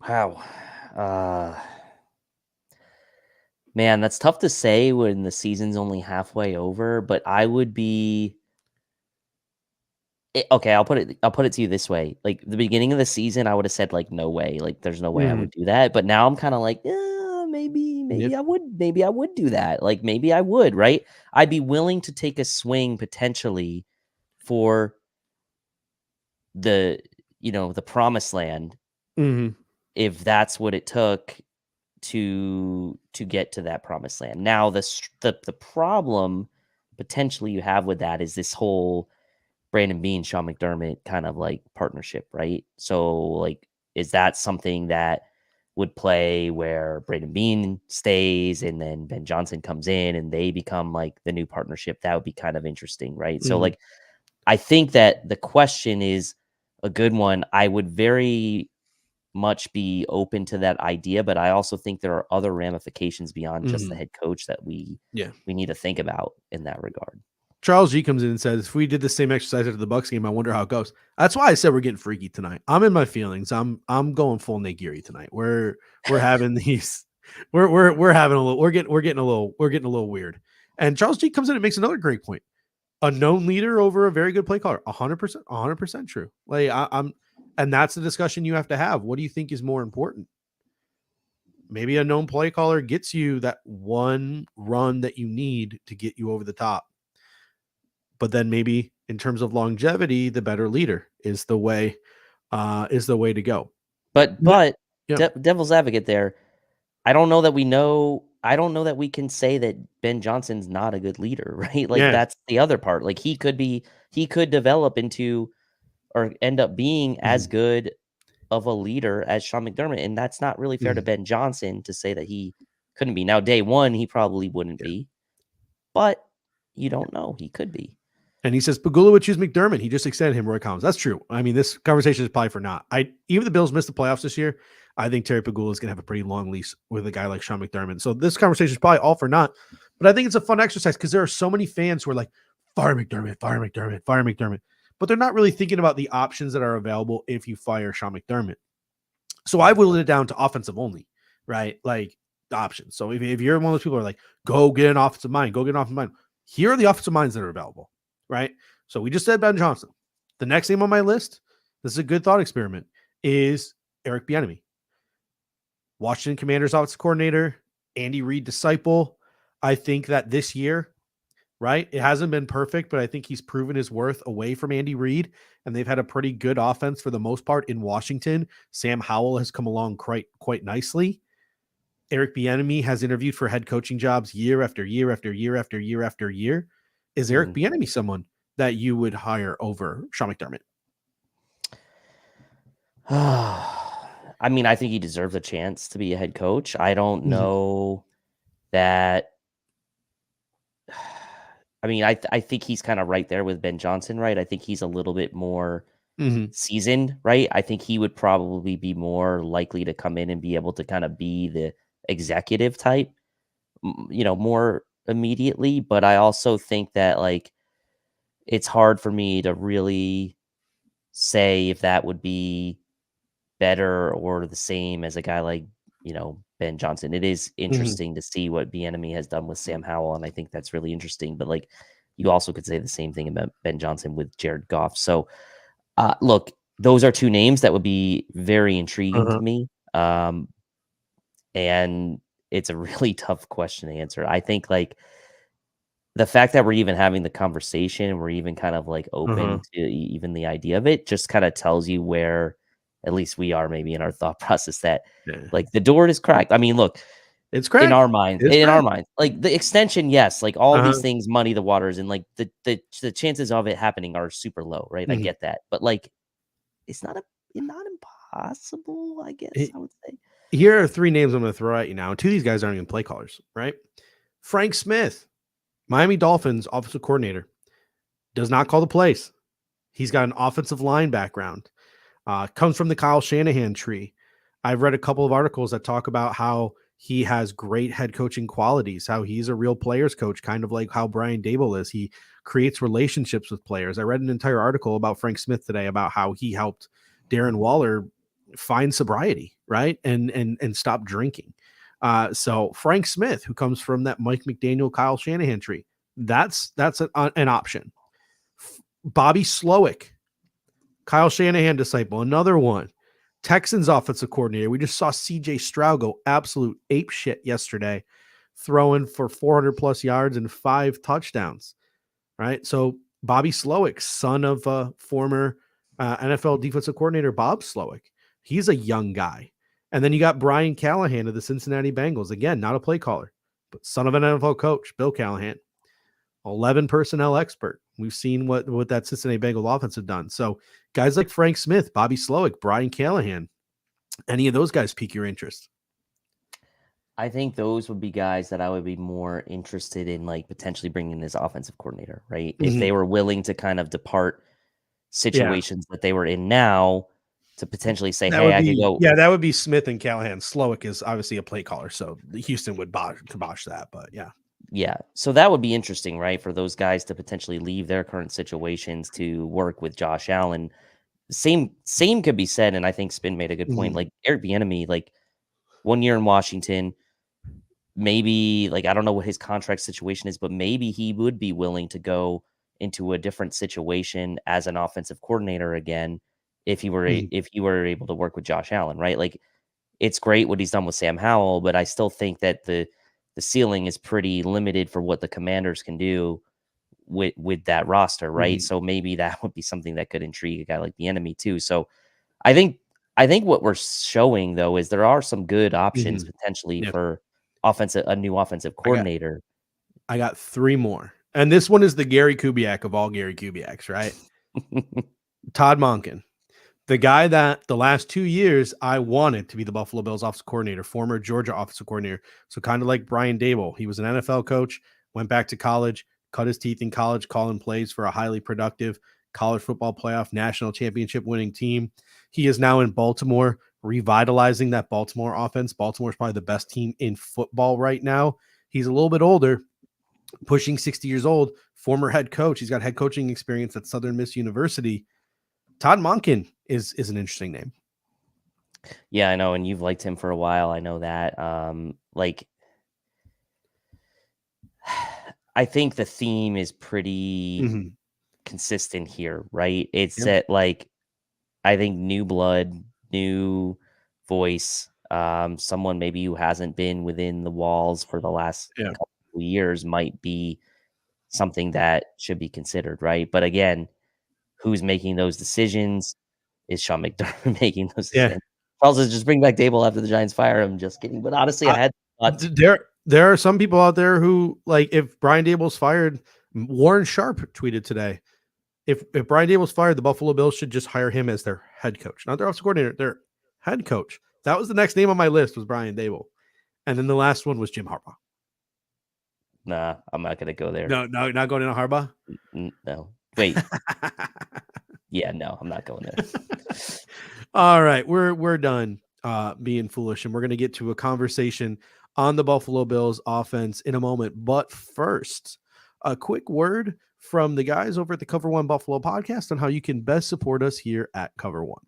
Wow. Man, that's tough to say when the season's only halfway over, but I would be Okay, I'll put it to you this way. Like the beginning of the season, I would have said like no way, like there's no way I Mhm. would do that. But now I'm kind of like, maybe, Yeah. maybe I would do that. Like maybe I would, right? I'd be willing to take a swing potentially for the the promised land Mhm. if that's what it took to get to that promised land. Now the problem potentially you have with that is this whole Brandon Beane, Sean McDermott kind of like partnership, right? So like, is that something that would play where Brandon Beane stays and then Ben Johnson comes in and they become like the new partnership? That would be kind of interesting, right? So Mhm. like, I think that the question is a good one. I would very much be open to that idea, but I also think there are other ramifications beyond just the Mhm. head coach that Yeah. we need to think about in that regard. Charles G comes in and says, "If we did the same exercise after the Bucks game, I wonder how it goes." That's why I said we're getting freaky tonight. I'm in my feelings. I'm going full Nagiri tonight. We're having these. We're having a little. We're getting a little weird. And Charles G comes in and makes another great point. A known leader over a very good play caller. 100%. 100% true. Like I'm, and that's the discussion you have to have. What do you think is more important? Maybe a known play caller gets you that one run that you need to get you over the top. But then maybe in terms of longevity, the better leader is the way to go. But Yeah. Yeah. devil's advocate there, I don't know that we know. I don't know that we can say that Ben Johnson's not a good leader, right? Like Yeah. that's the other part. Like he could develop into or end up being as Mhm. good of a leader as Sean McDermott, and that's not really fair to Mhm. Ben Johnson to say that he couldn't be. Now, day one, he probably wouldn't Yeah. be, but you don't know. He could be. And he says Pagula would choose McDermott. He just extended him, Roy Collins. That's true. I mean, this conversation is probably for not. Even the Bills missed the playoffs this year. I think Terry Pagula is going to have a pretty long lease with a guy like Sean McDermott. So this conversation is probably all for not. But I think it's a fun exercise because there are so many fans who are like, fire McDermott, fire McDermott, fire McDermott. But they're not really thinking about the options that are available if you fire Sean McDermott. So I whittled it down to offensive only, right? Like the options. So if you're one of those people who are like, go get an offensive mind, go get an offensive mind. Here are the offensive minds that are available, right? So we just said Ben Johnson. The next name on my list, this is a good thought experiment, is Eric Bieniemy. Washington Commanders offensive coordinator, Andy Reid disciple. I think that this year, right, it hasn't been perfect, but I think he's proven his worth away from Andy Reid, and they've had a pretty good offense for the most part in Washington. Sam Howell has come along quite nicely. Eric Bieniemy has interviewed for head coaching jobs year after year after year after year after year. Is Eric Mhm. Bieniemy someone that you would hire over Sean McDermott? I mean, I think he deserves a chance to be a head coach. I don't Mhm. know that. I mean, I think he's kind of right there with Ben Johnson, right? I think he's a little bit more Mhm. seasoned, right? I think he would probably be more likely to come in and be able to kind of be the executive type, more immediately. But I also think that like it's hard for me to really say if that would be better or the same as a guy like, Ben Johnson. It is Mhm. interesting to see what Bieniemy has done with Sam Howell, and I think that's really interesting. But like, you also could say the same thing about Ben Johnson with Jared Goff. So, look, those are two names that would be very intriguing Uh-huh. to me, and it's a really tough question to answer. I think like the fact that we're even having the conversation, we're even kind of like Uh-huh. open to even the idea of it, just kind of tells you where at least we are maybe in our thought process that Yeah. like the door is cracked. I mean, look, It's cracked. It's in our cracked. minds, like the extension, yes, like all Uh-huh. these things muddy the waters and like the chances of it happening are super low, right? I Mhm. get that. But like it's not impossible, I guess I would say. Here are three names I'm going to throw at you now. And two of these guys aren't even play callers, right? Frank Smith, Miami Dolphins offensive coordinator, does not call the plays. He's got an offensive line background. Comes from the Kyle Shanahan tree. I've read a couple of articles that talk about how he has great head coaching qualities, how he's a real players coach, kind of like how Brian Dable is. He creates relationships with players. I read an entire article about Frank Smith today about how he helped Darren Waller find sobriety, right? And stop drinking. So Frank Smith, who comes from that Mike McDaniel, Kyle Shanahan tree, that's an option. Bobby Slowick, Kyle Shanahan disciple, another one. Texans offensive coordinator. We just saw CJ Stroud go absolute ape shit yesterday, throwing for 400 plus yards and 5 touchdowns. Right. So Bobby Slowick, son of former NFL defensive coordinator Bob Slowick. He's a young guy. And then you got Brian Callahan of the Cincinnati Bengals. Again, not a play caller, but son of an NFL coach, Bill Callahan. 11 personnel expert. We've seen what that Cincinnati Bengals offense have done. So guys like Frank Smith, Bobby Slowick, Brian Callahan, any of those guys pique your interest? I think those would be guys that I would be more interested in, like potentially bringing this offensive coordinator, right? If they were willing to kind of depart situations that they were in now to potentially say, that hey, I could go. Yeah, that would be Smith and Callahan. Slowick is obviously a play caller, so Houston would kibosh that, but yeah. Yeah. So that would be interesting, right? For those guys to potentially leave their current situations to work with Josh Allen. Same could be said, and I think Spin made a good point. Like Eric Bieniemy, like 1 year in Washington, maybe like I don't know what his contract situation is, but maybe he would be willing to go into a different situation as an offensive coordinator again if he were able to work with Josh Allen, right? Like it's great what he's done with Sam Howell, but I still think that the ceiling is pretty limited for what the Commanders can do with that roster, right? So maybe that would be something that could intrigue a guy like Bieniemy too. So I think what we're showing though is there are some good options potentially for a new offensive coordinator. I got 3 more. And this one is the Gary Kubiak of all Gary Kubiaks, right? Todd Monken. The guy that the last 2 years I wanted to be the Buffalo Bills offensive coordinator, former Georgia offensive coordinator. So kind of like Brian Dable. He was an NFL coach, went back to college, cut his teeth in college, calling plays for a highly productive college football playoff national championship winning team. He is now in Baltimore, revitalizing that Baltimore offense. Baltimore is probably the best team in football right now. He's a little bit older, pushing 60 years old, former head coach. He's got head coaching experience at Southern Miss University. Todd Monken is an interesting name. Yeah, I know. And you've liked him for a while. I know that. I think the theme is pretty consistent here, right? It's that like, I think new blood, new voice, someone maybe who hasn't been within the walls for the last couple of years might be something that should be considered, right? But again, who's making those decisions? Is Sean McDermott making those decisions? Charles says just bring back Dable after the Giants fire him. Just kidding. But honestly, I had thought there are some people out there who, like, if Brian Dable's fired, Warren Sharp tweeted today, if Brian Dable's fired, the Buffalo Bills should just hire him as their head coach, not their offensive coordinator, their head coach. That was the next name on my list, was Brian Dable. And then the last one was Jim Harbaugh. Nah, I'm not going to go there. No, not going into Harbaugh? No. Wait. Yeah, no, I'm not going there. All right, we're done being foolish, and we're going to get to a conversation on the Buffalo Bills offense in a moment. But first, a quick word from the guys over at the Cover One Buffalo podcast on how you can best support us here at Cover One.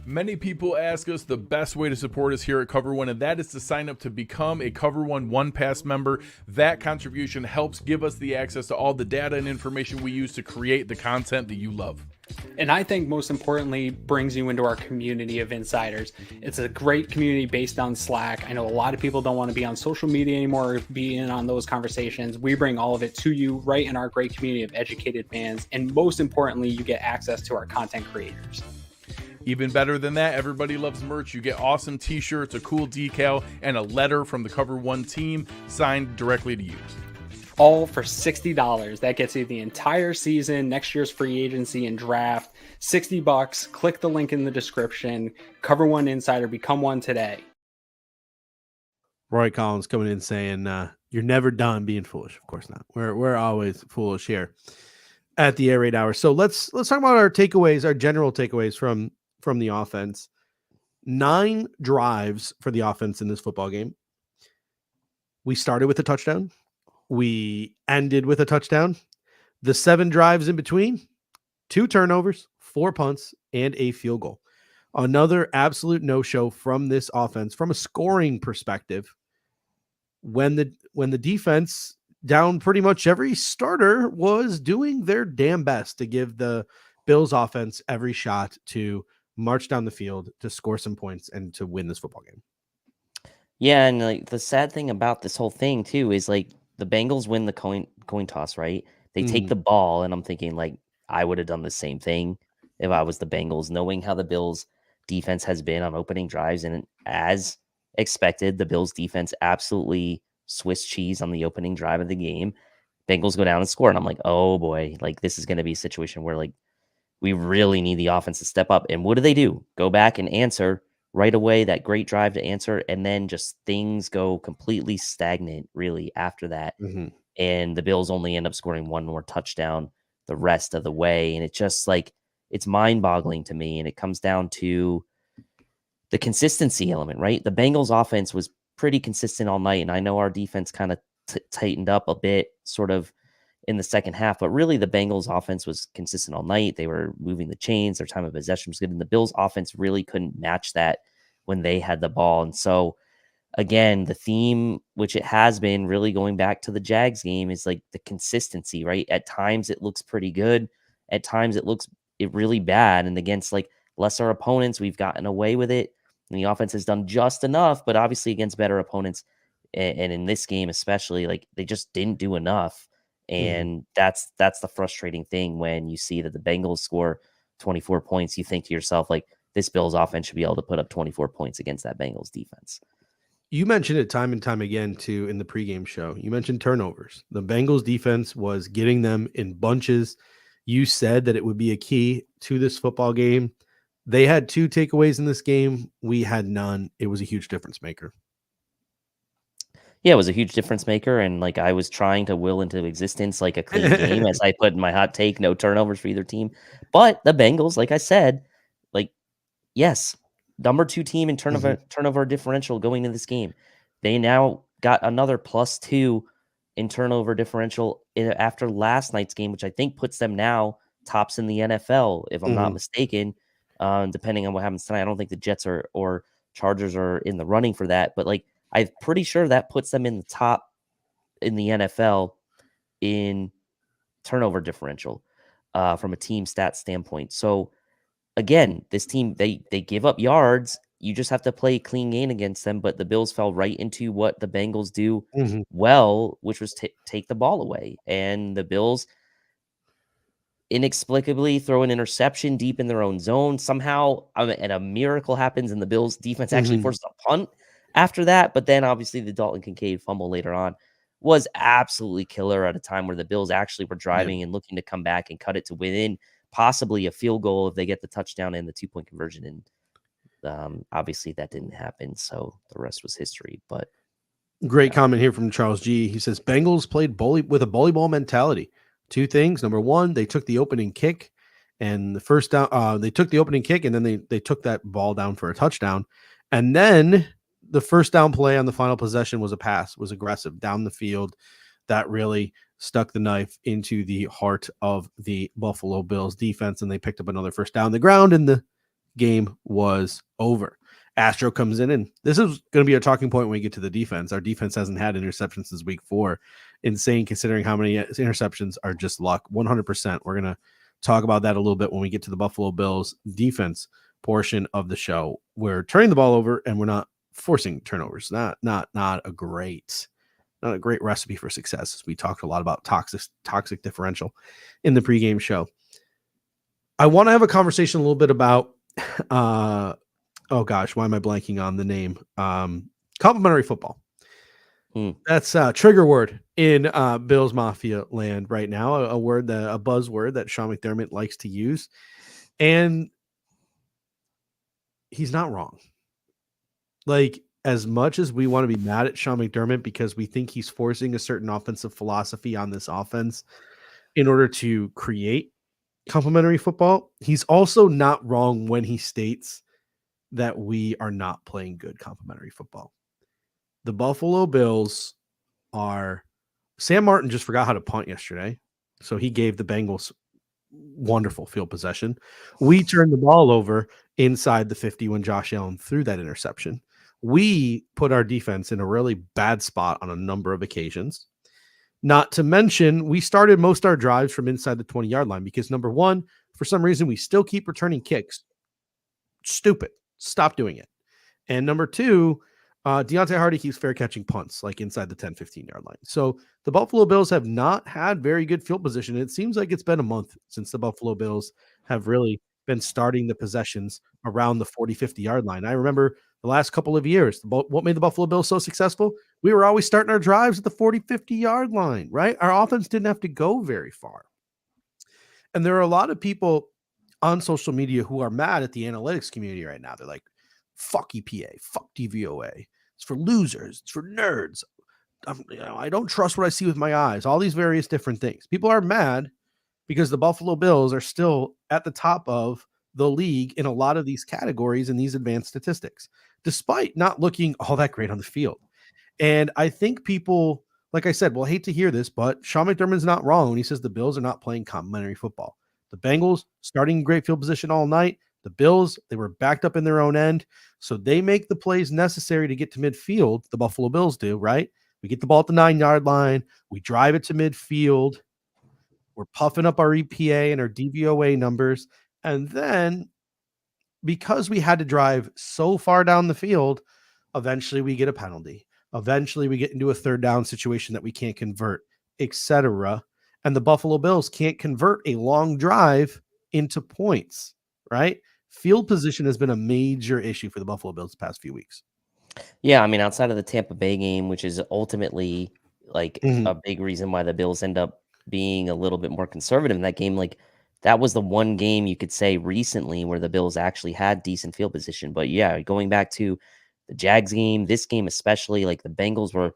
Many people ask us the best way to support us here at Cover One, and that is to sign up to become a Cover One Pass member. That contribution helps give us the access to all the data and information we use to create the content that you love. And I think most importantly, brings you into our community of insiders. It's a great community based on Slack. I know a lot of people don't want to be on social media anymore or be in on those conversations. We bring all of it to you right in our great community of educated fans. And most importantly, you get access to our content creators. Even better than that, everybody loves merch. You get awesome t-shirts, a cool decal, and a letter from the Cover One team signed directly to you. All for $60. That gets you the entire season, next year's free agency and draft. $60. Click the link in the description. Cover One Insider. Become one today. Roy Collins coming in saying, you're never done being foolish. Of course not. We're always foolish here at the Air Raid Hour. So let's talk about our takeaways, our general takeaways from the offense. 9 drives for the offense in this football game. We started with a touchdown. We ended with a touchdown. The 7 drives in between, 2 turnovers, 4 punts, and a field goal. Another absolute no-show from this offense from a scoring perspective. When the defense, down pretty much every starter, was doing their damn best to give the Bills offense every shot to march down the field, to score some points, and to win this football game. Yeah, and like the sad thing about this whole thing too is like the Bengals win the coin toss, right? They take the ball, and I'm thinking like I would have done the same thing if I was the Bengals, knowing how the Bills defense has been on opening drives, and as expected, the Bills defense absolutely Swiss cheese on the opening drive of the game. Bengals go down and score, and I'm like, oh boy, like this is going to be a situation where like we really need the offense to step up. And what do? Go back and answer right away, that great drive to answer, and then just things go completely stagnant really after that. And the Bills only end up scoring one more touchdown the rest of the way. And it just like, it's mind-boggling to me. And it comes down to the consistency element, right? The Bengals offense was pretty consistent all night. And I know our defense kind of tightened up a bit sort of in the second half, but really the Bengals offense was consistent all night. They were moving the chains. Their time of possession was good. And the Bills offense really couldn't match that when they had the ball. And so again, the theme, which it has been really going back to the Jags game, is like the consistency, right? At times it looks pretty good. At times it looks really bad. And against like lesser opponents, we've gotten away with it. And the offense has done just enough, but obviously against better opponents, and in this game especially, like they just didn't do enough. And that's the frustrating thing when you see that the Bengals score 24 points. You think to yourself, like, this Bills offense should be able to put up 24 points against that Bengals defense. You mentioned it time and time again, too, in the pregame show. You mentioned turnovers. The Bengals defense was getting them in bunches. You said that it would be a key to this football game. They had 2 takeaways in this game. We had none. It was a huge difference maker. Yeah, it was a huge difference maker. And like I was trying to will into existence like a clean game, as I put in my hot take, no turnovers for either team. But the Bengals, like I said, like, yes, number 2 team in turnover differential going into this game. They now got another +2 in turnover differential after last night's game, which I think puts them now tops in the NFL, if I'm not mistaken, depending on what happens tonight. I don't think the Jets or Chargers are in the running for that, but like I'm pretty sure that puts them in the top in the NFL in turnover differential from a team stat standpoint. So again, this team, they give up yards. You just have to play a clean game against them. But the Bills fell right into what the Bengals do well, which was take the ball away. And the Bills inexplicably throw an interception deep in their own zone somehow, and a miracle happens, and the Bills defense actually forces a punt after that. But then obviously the Dalton Kincaid fumble later on was absolutely killer at a time where the Bills actually were driving and looking to come back and cut it to within possibly a field goal if they get the touchdown and the 2-point conversion. And obviously that didn't happen. So the rest was history. But great comment here from Charles G. He says Bengals played with a bully ball mentality. 2 things. Number 1, they took the opening kick, and the first down. They took the opening kick, and then they took that ball down for a touchdown, and then the first down play on the final possession was a pass, was aggressive down the field. That really stuck the knife into the heart of the Buffalo Bills defense, and they picked up another first down on the ground, and the game was over. Astro comes in, and this is going to be a talking point when we get to the defense. Our defense hasn't had interceptions since week 4. Insane considering how many interceptions are just luck. 100%. We're going to talk about that a little bit when we get to the Buffalo Bills defense portion of the show. We're turning the ball over, and we're not forcing turnovers. Not a great recipe for success. We talked a lot about toxic differential in the pregame show. I want to have a conversation a little bit about oh gosh, why am I blanking on the name? Complimentary football. That's a trigger word in Bills Mafia land right now. A buzzword that Sean McDermott likes to use. And he's not wrong. Like, as much as we want to be mad at Sean McDermott because we think he's forcing a certain offensive philosophy on this offense in order to create complimentary football, he's also not wrong when he states that we are not playing good complimentary football. The Buffalo Bills are... Sam Martin just forgot how to punt yesterday, so he gave the Bengals wonderful field possession. We turned the ball over inside the 50 when Josh Allen threw that interception. We put our defense in a really bad spot on a number of occasions. Not to mention, we started most of our drives from inside the 20-yard line because, number 1, For some reason, we still keep returning kicks. Stupid. Stop doing it. And number two, Deontay Hardy keeps fair catching punts like inside the 10, 15-yard line. So the Buffalo Bills have not had very good field position. It seems like it's been a month since the Buffalo Bills have really been starting the possessions around the 40, 50-yard line. I remember the last couple of years, what made the Buffalo Bills so successful? We were always starting our drives at the 40, 50-yard line, right? Our offense didn't have to go very far. And there are a lot of people on social media who are mad at the analytics community right now. They're like, fuck EPA, fuck DVOA. It's for losers. It's for nerds. I don't trust what I see with my eyes. All these various different things. People are mad because the Buffalo Bills are still at the top of the league in a lot of these categories and these advanced statistics, despite not looking all that great on the field. And I think people, like I said, will hate to hear this, but Sean McDermott's not wrong when he says the Bills are not playing complimentary football. The Bengals starting in great field position all night. The Bills, they were backed up in their own end. So they make the plays necessary to get to midfield. The Buffalo Bills do, right? We get the ball at the 9-yard line. We drive it to midfield. We're puffing up our EPA and our DVOA numbers. And then because we had to drive so far down the field, eventually we get a penalty. Eventually we get into a third down situation that we can't convert, etc. And the Buffalo Bills can't convert a long drive into points, right? Field position has been a major issue for the Buffalo Bills the past few weeks. Yeah, I mean, outside of the Tampa Bay game, which is ultimately like a big reason why the Bills end up being a little bit more conservative in that game, like that was the one game you could say recently where the Bills actually had decent field position. But yeah, going back to the Jags game, this game especially, like the Bengals were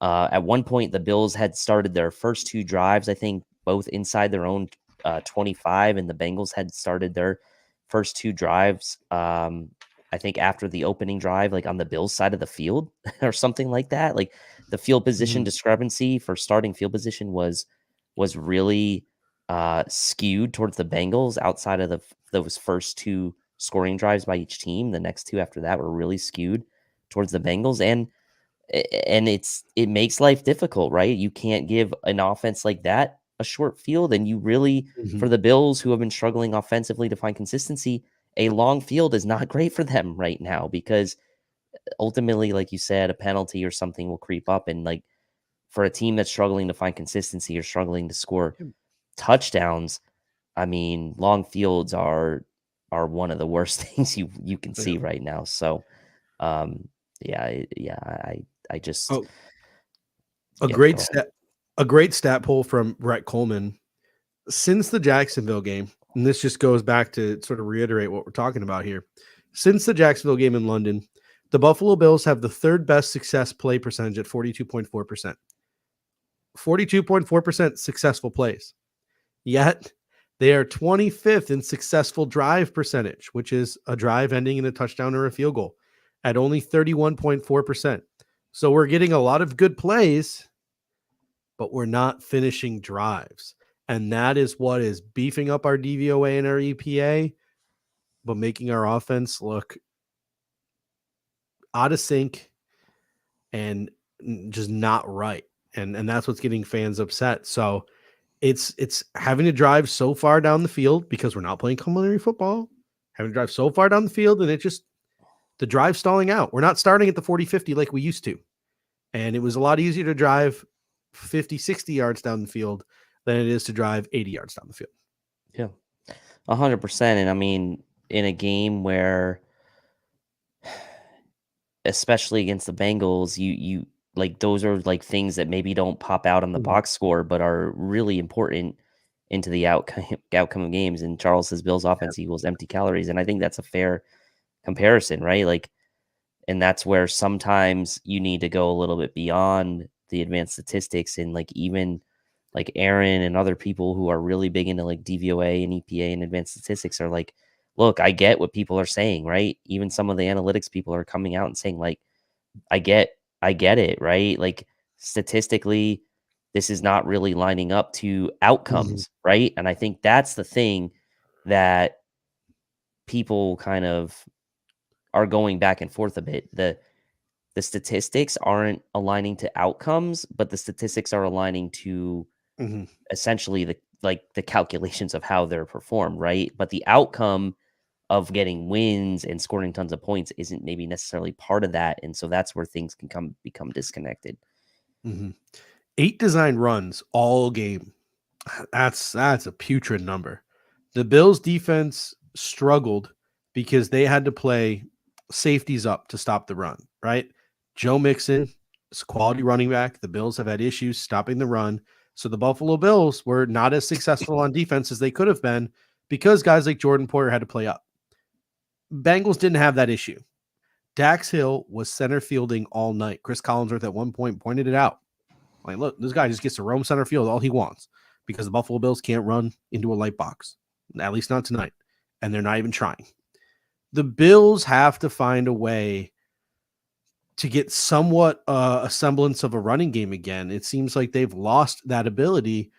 at one point, the Bills had started their first two drives, I think, both inside their own 25, and the Bengals had started their first two drives, I think, after the opening drive, like on the Bills side of the field or something like that. Like the field position discrepancy for starting field position was really skewed towards the Bengals outside of those first two scoring drives by each team. The next two after that were really skewed towards the Bengals, and it makes life difficult, right? You can't give an offense like that a short field, and you really, for the Bills who have been struggling offensively to find consistency, a long field is not great for them right now, because ultimately, like you said, a penalty or something will creep up, and like for a team that's struggling to find consistency or struggling to score touchdowns, I mean, long fields are one of the worst things you can see right now. So I just a great stat poll from Brett Coleman since the Jacksonville game, and this just goes back to sort of reiterate what we're talking about here. Since the Jacksonville game in London, the Buffalo Bills have the third best success play percentage at 42.4%. 42.4% successful plays. Yet they are 25th in successful drive percentage, which is a drive ending in a touchdown or a field goal, at only 31.4%. So we're getting a lot of good plays, but we're not finishing drives. And that is what is beefing up our DVOA and our EPA, but making our offense look out of sync and just not right. And that's what's getting fans upset. So it's having to drive so far down the field because we're not playing complimentary football, having to drive so far down the field, and it just, the drive stalling out. We're not starting at the 40, 50 like we used to. And it was a lot easier to drive 50, 60 yards down the field than it is to drive 80 yards down the field. Yeah, 100%. And I mean, in a game where, especially against the Bengals, you like, those are like things that maybe don't pop out on the box score, but are really important into the outcome of games. And Charles says Bills offense equals empty calories. And I think that's a fair comparison, right? Like, and that's where sometimes you need to go a little bit beyond the advanced statistics, and like even like Aaron and other people who are really big into like DVOA and EPA and advanced statistics are like, look, I get what people are saying, right? Even some of the analytics people are coming out and saying like, I get it, right? Like statistically, this is not really lining up to outcomes, right? And I think that's the thing that people kind of are going back and forth a bit. The statistics aren't aligning to outcomes, but the statistics are aligning to essentially the like the calculations of how they're performed, right? But the outcome of getting wins and scoring tons of points isn't maybe necessarily part of that. And so that's where things can become disconnected. 8 design runs all game. That's a putrid number. The Bills defense struggled because they had to play safeties up to stop the run, right? Joe Mixon is a quality running back. The Bills have had issues stopping the run. So the Buffalo Bills were not as successful on defense as they could have been because guys like Jordan Poyer had to play up. Bengals didn't have that issue. Dax Hill was center fielding all night. Chris Collinsworth at one point pointed it out. Like, look, this guy just gets to roam center field all he wants because the Buffalo Bills can't run into a light box, at least not tonight, and they're not even trying. The Bills have to find a way to get somewhat a semblance of a running game again. It seems like they've lost that ability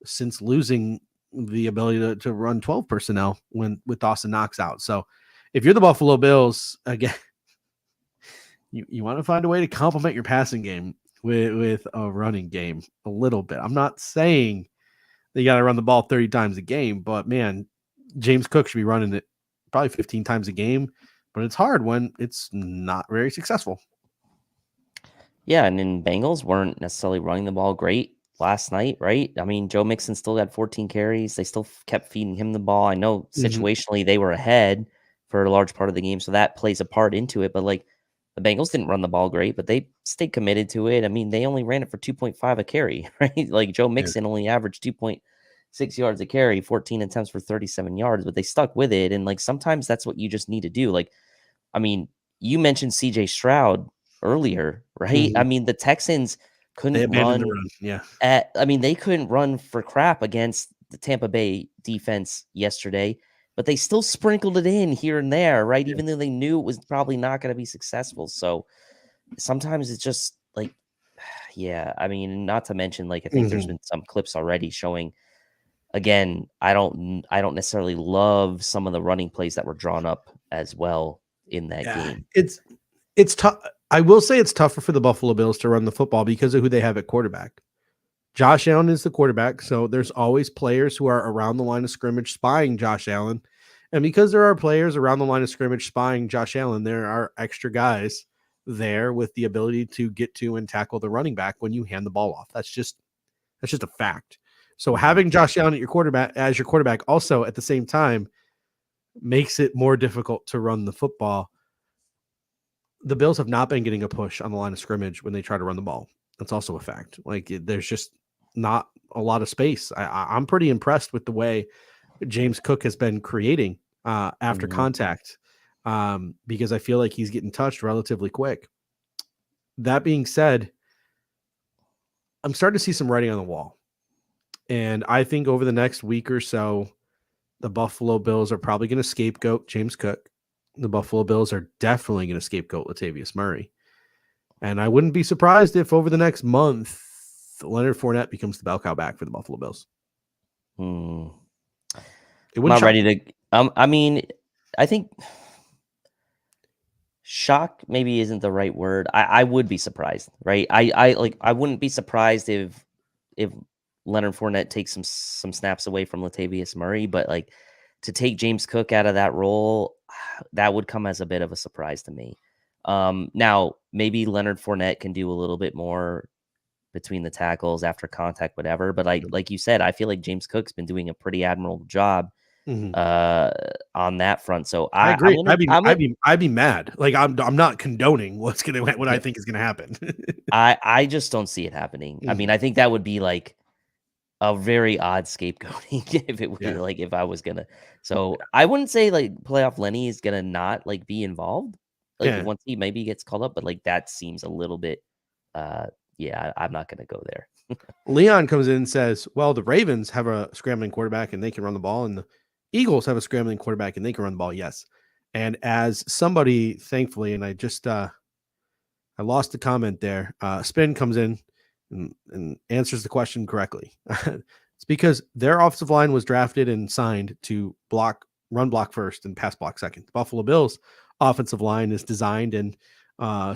since losing the ability to run 12 personnel with Dawson Knox out. So if you're the Buffalo Bills, again, you want to find a way to complement your passing game with a running game a little bit. I'm not saying they got to run the ball 30 times a game, but man, James Cook should be running it probably 15 times a game, but it's hard when it's not very successful. Yeah, and then Bengals weren't necessarily running the ball great last night, right? I mean, Joe Mixon still got 14 carries. They still kept feeding him the ball. I know situationally they were ahead for a large part of the game, so that plays a part into it. But like the Bengals didn't run the ball great, but they stayed committed to it. I mean, they only ran it for 2.5 a carry, right? Like Joe Mixon only averaged 2.6 yards a carry, 14 attempts for 37 yards, but they stuck with it. And like sometimes that's what you just need to do. Like, I mean, you mentioned CJ Stroud earlier, right? I mean, the Texans couldn't run. Yeah. They couldn't run for crap against the Tampa Bay defense yesterday, but they still sprinkled it in here and there, right? Even though they knew it was probably not going to be successful. So sometimes it's just like, yeah, I mean, not to mention, like, I think there's been some clips already showing, again, I don't necessarily love some of the running plays that were drawn up as well in that game. It's tough. I will say it's tougher for the Buffalo Bills to run the football because of who they have at quarterback. Josh Allen is the quarterback, so there's always players who are around the line of scrimmage spying Josh Allen. And because there are players around the line of scrimmage spying Josh Allen, there are extra guys there with the ability to get to and tackle the running back when you hand the ball off. That's just a fact. So having Josh Allen at your quarterback also at the same time makes it more difficult to run the football. The Bills have not been getting a push on the line of scrimmage when they try to run the ball. That's also a fact. Like there's just not a lot of space. I'm pretty impressed with the way James Cook has been creating after contact because I feel like he's getting touched relatively quick. That being said, I'm starting to see some writing on the wall. And I think over the next week or so, the Buffalo Bills are probably going to scapegoat James Cook. The Buffalo Bills are definitely going to scapegoat Latavius Murray. And I wouldn't be surprised if over the next month, Leonard Fournette becomes the bell cow back for the Buffalo Bills. I'm not ready to. I mean, I think shock maybe isn't the right word. I would be surprised, right? I wouldn't be surprised if Leonard Fournette takes some snaps away from Latavius Murray, but like to take James Cook out of that role, that would come as a bit of a surprise to me. Now maybe Leonard Fournette can do a little bit more between the tackles after contact, whatever. But like you said, I feel like James Cook's been doing a pretty admirable job on that front. So I agree. I'd be mad. Like I'm not condoning what I think is gonna happen. I just don't see it happening. I mean, I think that would be like a very odd scapegoating if it were like if I was gonna. So I wouldn't say like playoff Lenny is gonna not like be involved. Like once he maybe gets called up, but like that seems a little bit I'm not gonna go there. Leon comes in and says, well, the Ravens have a scrambling quarterback and they can run the ball, and the Eagles have a scrambling quarterback and they can run the ball. Yes. And as somebody, thankfully, and I just I lost the comment there. Spin comes in and answers the question correctly. It's because their offensive line was drafted and signed to run block first and pass block second. The Buffalo Bills offensive line is designed and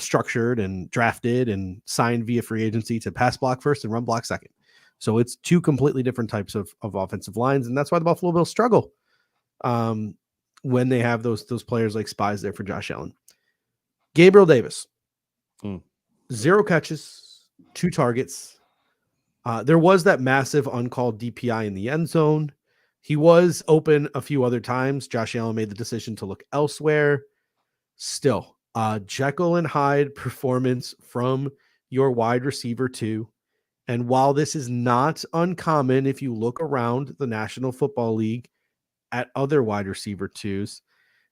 structured and drafted and signed via free agency to pass block first and run block second. So it's two completely different types of offensive lines, and that's why the Buffalo Bills struggle when they have those players like spies there for Josh Allen. Gabriel Davis, 0 catches, 2 targets. There was that massive uncalled DPI in the end zone. He was open a few other times. Josh Allen made the decision to look elsewhere. Still, Jekyll and Hyde performance from your wide receiver 2. And while this is not uncommon, if you look around the National Football League at other wide receiver 2s,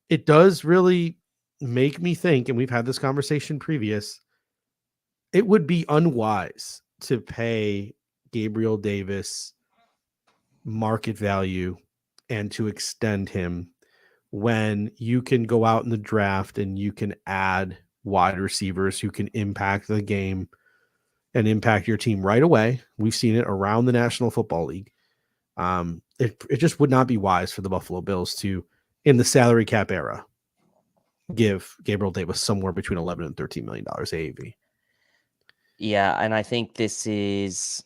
it does really make me think, and we've had this conversation previous, it would be unwise to pay Gabriel Davis market value and to extend him when you can go out in the draft and you can add wide receivers who can impact the game and impact your team right away. We've seen it around the National Football League. It just would not be wise for the Buffalo Bills to, in the salary cap era, give Gabriel Davis somewhere between $11 and $13 million AAV. Yeah, and I think this is,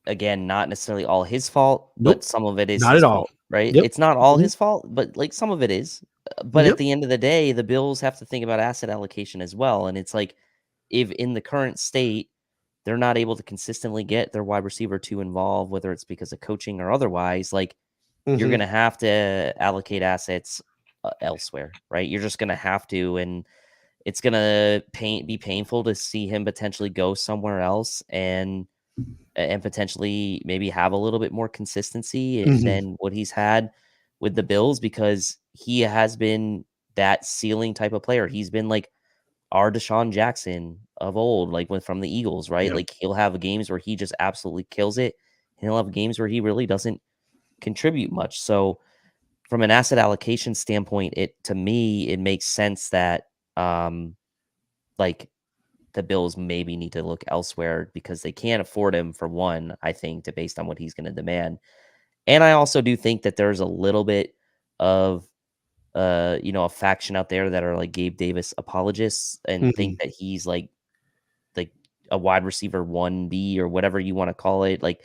again, not necessarily all his fault, Nope. but some of it is Not his at all. fault, right? Yep. It's not all Mhm. his fault, but like some of it is. But Yep. at the end of the day, the Bills have to think about asset allocation as well. And it's like, if in the current state, they're not able to consistently get their wide receiver 2 involved, whether it's because of coaching or otherwise, like you're going to have to allocate assets elsewhere, right? You're just going to have to, and it's going to be painful to see him potentially go somewhere else and potentially maybe have a little bit more consistency than what he's had with the Bills, because he has been that ceiling type of player. He's been like our Deshaun Jackson of old, like from the Eagles, right? Yep. Like he'll have games where he just absolutely kills it, and he'll have games where he really doesn't contribute much. So from an asset allocation standpoint, to me, it makes sense that like the Bills maybe need to look elsewhere because they can't afford him, for one, I think, based on what he's going to demand. And I also do think that there's a little bit of a faction out there that are like Gabe Davis apologists and think that he's like a wide receiver 1B or whatever you want to call it. Like,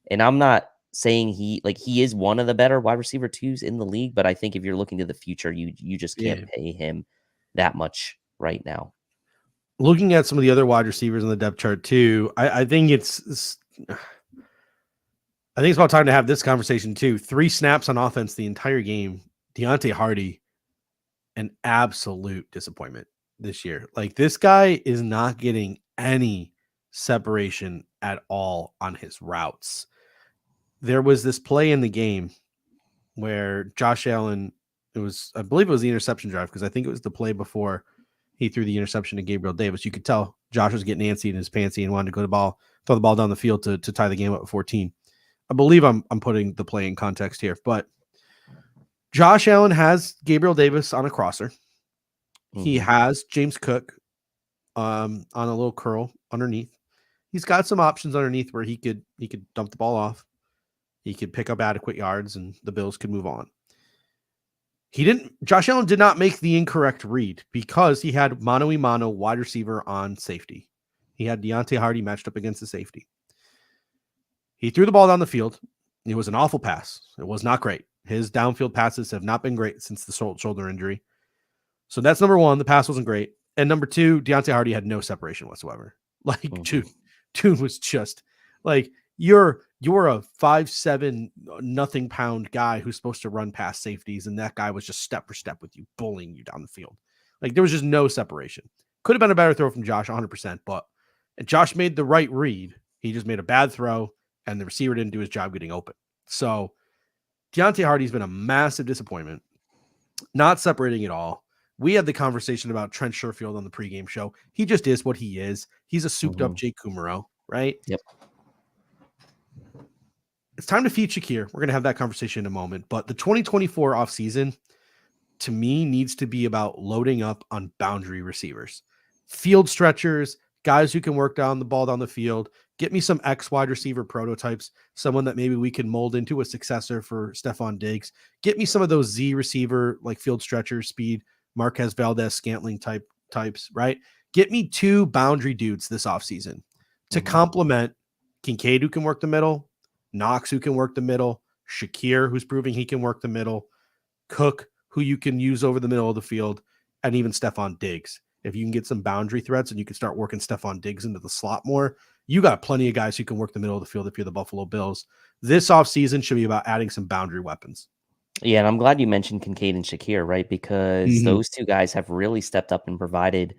and I'm not saying he is one of the better wide receiver 2s in the league, but I think if you're looking to the future, you just can't pay him that much right now. Looking at some of the other wide receivers on the depth chart too, I think it's about time to have this conversation too. 3 snaps on offense the entire game. Deontay Hardy, an absolute disappointment this year. Like, this guy is not getting any separation at all on his routes. There was this play in the game where Josh Allen, I believe it was the interception drive, because I think it was the play before he threw the interception to Gabriel Davis. You could tell Josh was getting antsy in his pantsy and wanted to throw the ball down the field to tie the game up at 14. I believe I'm putting the play in context here, but Josh Allen has Gabriel Davis on a crosser. He has James Cook on a little curl underneath. He's got some options underneath where he could dump the ball off. He could pick up adequate yards and the Bills could move on. Josh Allen did not make the incorrect read because he had mano-a-mano wide receiver on safety. He had Deontay Hardy matched up against the safety. He threw the ball down the field. It was an awful pass. It was not great. His downfield passes have not been great since the shoulder injury. So that's number one. The pass wasn't great. And number 2, Deontay Hardy had no separation whatsoever. Like, dude was just like, you're a 5'7" nothing pound guy who's supposed to run past safeties, and that guy was just step for step with you, bullying you down the field. Like, there was just no separation. Could have been a better throw from Josh, 100%, but Josh made the right read. He just made a bad throw, and the receiver didn't do his job getting open. So Deontay Hardy's been a massive disappointment, not separating at all. We had the conversation about Trent Sherfield on the pregame show. He just is what he is. He's a souped-up Jake Kumaro, right? Yep. It's time to feed Shakir. We're going to have that conversation in a moment. But the 2024 offseason, to me, needs to be about loading up on boundary receivers. Field stretchers, guys who can work down the ball down the field. Get me some X wide receiver prototypes, someone that maybe we can mold into a successor for Stephon Diggs. Get me some of those Z receiver, like field stretcher, speed, Marquez Valdez, Scantling types, right? Get me 2 boundary dudes this offseason to complement Kincaid, who can work the middle, Knox, who can work the middle, Shakir, who's proving he can work the middle, Cook, who you can use over the middle of the field, and even Stephon Diggs. If you can get some boundary threats and you can start working Stephon Diggs into the slot more, you got plenty of guys who can work the middle of the field if you're the Buffalo Bills. This offseason should be about adding some boundary weapons. Yeah, and I'm glad you mentioned Kincaid and Shakir, right? Because those two guys have really stepped up and provided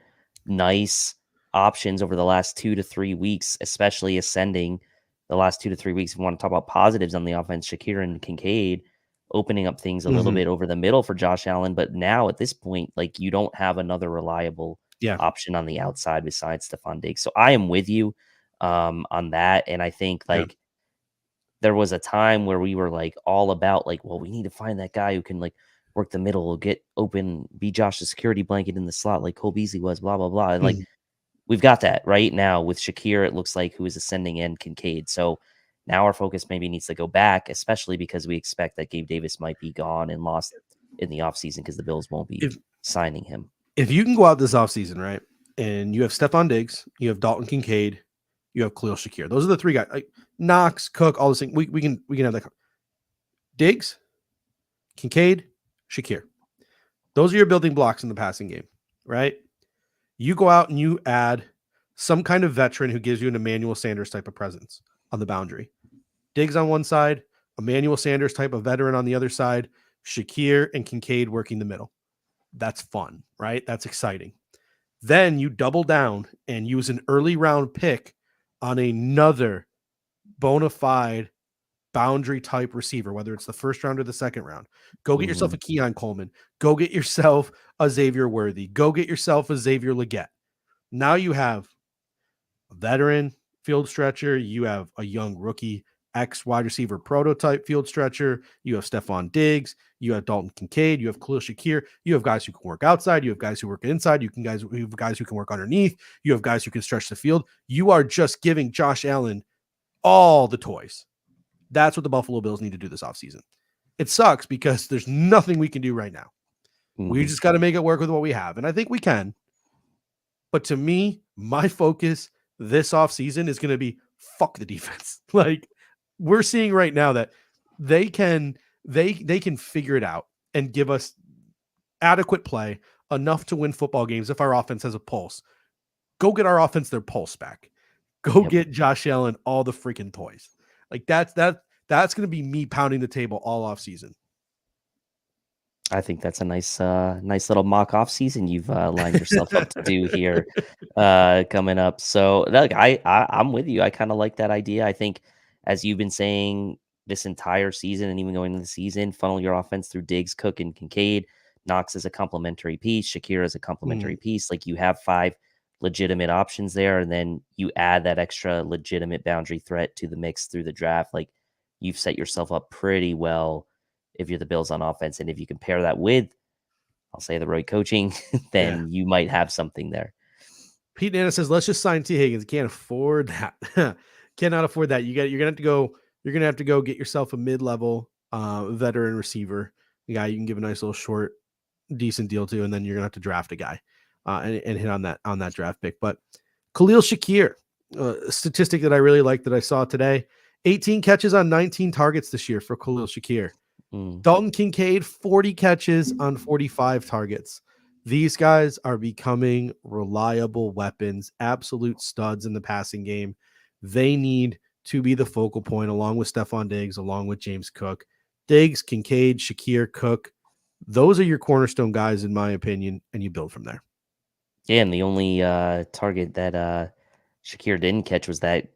nice options over the last 2 to 3 weeks, especially ascending the last 2 to 3 weeks. If we want to talk about positives on the offense, Shakir and Kincaid opening up things a little bit over the middle for Josh Allen. But now at this point, like, you don't have another reliable option on the outside besides Stephon Diggs. So I am with you on that. And I think like there was a time where we were like all about like, well, we need to find that guy who can like work the middle, get open, be Josh's security blanket in the slot like Cole Beasley was, blah, blah, blah. And like, we've got that right now with Shakir, it looks like, who is ascending, and Kincaid. So now our focus maybe needs to go back, especially because we expect that Gabe Davis might be gone and lost in the offseason because the Bills won't be signing him. If you can go out this offseason, right, and you have Stephon Diggs, you have Dalton Kincaid, you have Khalil Shakir. Those are the three guys. Like Knox, Cook, all those things. We can have that. Diggs, Kincaid, Shakir. Those are your building blocks in the passing game, right? You go out and you add some kind of veteran who gives you an Emmanuel Sanders type of presence on the boundary. Diggs on one side, Emmanuel Sanders type of veteran on the other side, Shakir and Kincaid working the middle. That's fun, right? That's exciting. Then you double down and use an early round pick on another bona fide boundary type receiver, whether it's the first round or the second round. Go get yourself a Keon Coleman. Go get yourself a Xavier Worthy. Go get yourself a Xavier Legette. Now you have a veteran field stretcher. You have a young rookie X wide receiver prototype field stretcher. You have Stephon Diggs. You have Dalton Kincaid. You have Khalil Shakir. You have guys who can work outside. You have guys who work inside. You have guys who can work underneath. You have guys who can stretch the field. You are just giving Josh Allen all the toys. That's what the Buffalo Bills need to do this offseason. It sucks because there's nothing we can do right now. We just got to make it work with what we have. And I think we can. But to me, my focus this offseason is going to be fuck the defense. Like, we're seeing right now that they can figure it out and give us adequate play enough to win football games if our offense has a pulse. Go get our offense their pulse back. Go get Josh Allen all the freaking toys. Like that's going to be me pounding the table all off season. I think that's a nice little mock off season you've lined yourself up to do here coming up. So look, I'm with you. I kind of like that idea. I think, as you've been saying this entire season and even going into the season, funnel your offense through Diggs, Cook, and Kincaid. Knox is a complementary piece. Shakir is a complementary piece. Like, you have 5 legitimate options there, and then you add that extra legitimate boundary threat to the mix through the draft. Like, you've set yourself up pretty well if you're the Bills on offense. And if you compare that with, I'll say, the right coaching, then you might have something there. Pete Nana says, let's just sign T. Higgins. Can't afford that. Cannot afford that. You're gonna have to go get yourself a mid-level veteran receiver, a guy you can give a nice little short, decent deal to, and then you're gonna have to draft a guy and hit on that draft pick. But Khalil Shakir, a statistic that I really like that I saw today: 18 catches on 19 targets this year for Khalil Shakir. Dalton Kincaid, 40 catches on 45 targets. These guys are becoming reliable weapons, absolute studs in the passing game. They need to be the focal point, along with Stephon Diggs, along with James Cook. Diggs, Kincaid, Shakir, Cook. Those are your cornerstone guys, in my opinion, and you build from there. Yeah, and the only target that Shakir didn't catch was that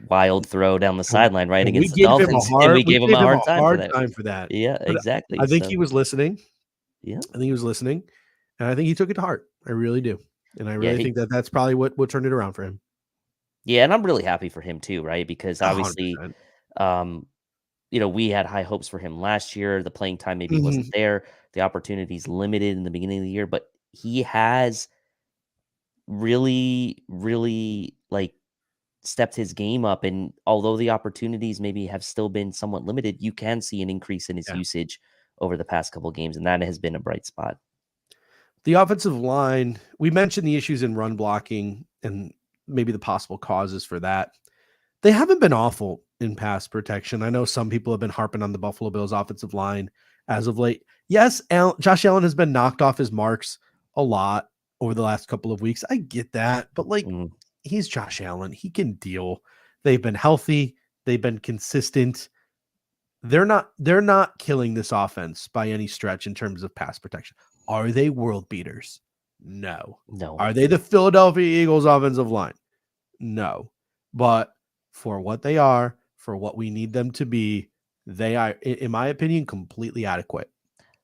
wild throw down the sideline against the Dolphins. And we gave him a hard time for that. Yeah, but exactly. I think he was listening. Yeah. I think he was listening, and I think he took it to heart. I really do. And I really think that's probably what turned it around for him. Yeah, and I'm really happy for him too, right? Because obviously, we had high hopes for him last year. The playing time maybe wasn't there. The opportunities limited in the beginning of the year, but he has really, really stepped his game up. And although the opportunities maybe have still been somewhat limited, you can see an increase in his usage over the past couple of games, and that has been a bright spot. The offensive line, we mentioned the issues in run blocking and maybe the possible causes for that. They haven't been awful in pass protection. I know some people have been harping on the Buffalo Bills offensive line as of late. Yes, Josh Allen has been knocked off his marks a lot over the last couple of weeks. I get that, but like Mhm. he's Josh Allen. He can deal. They've been healthy. They've been consistent. They're not killing this offense by any stretch in terms of pass protection. Are they world beaters? No. No. Are they the Philadelphia Eagles offensive line? No. But for what they are, for what we need them to be, they are, in my opinion, completely adequate.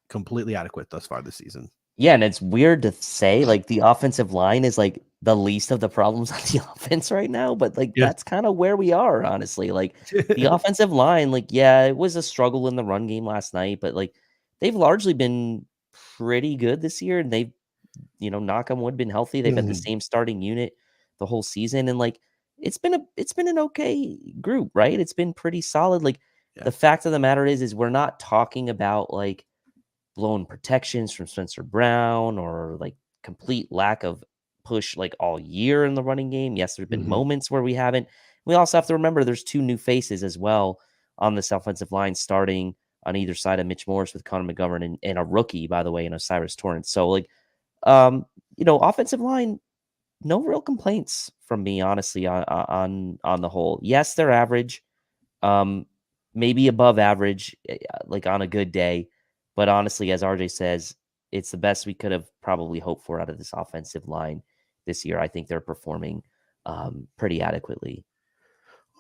Completely adequate thus far this season. Yeah, and it's weird to say, like, the offensive line is, like, the least of the problems on the offense right now, but, like, Yeah. that's kinda where we are, honestly, like, the offensive line, like, yeah, it was a struggle in the run game last night, but, like, they've largely been pretty good this year, and they've, knock on wood, been healthy. They've had the Mhm. same starting unit the whole season, and, like, it's been an okay group, right? It's been pretty solid, like, Yeah. the fact of the matter is we're not talking about, like, blown protections from Spencer Brown or like complete lack of push like all year in the running game. Yes, there's been Mhm. moments where we haven't. We also have to remember there's two new faces as well on this offensive line starting on either side of Mitch Morris with Connor McGovern and a rookie, by the way, in Osiris Torrance. So like um, offensive line, no real complaints from me, honestly, on the whole. Yes, they're average. Um, maybe above average, like on a good day. But honestly, as RJ says, it's the best we could have probably hoped for out of this offensive line this year. I think they're performing pretty adequately.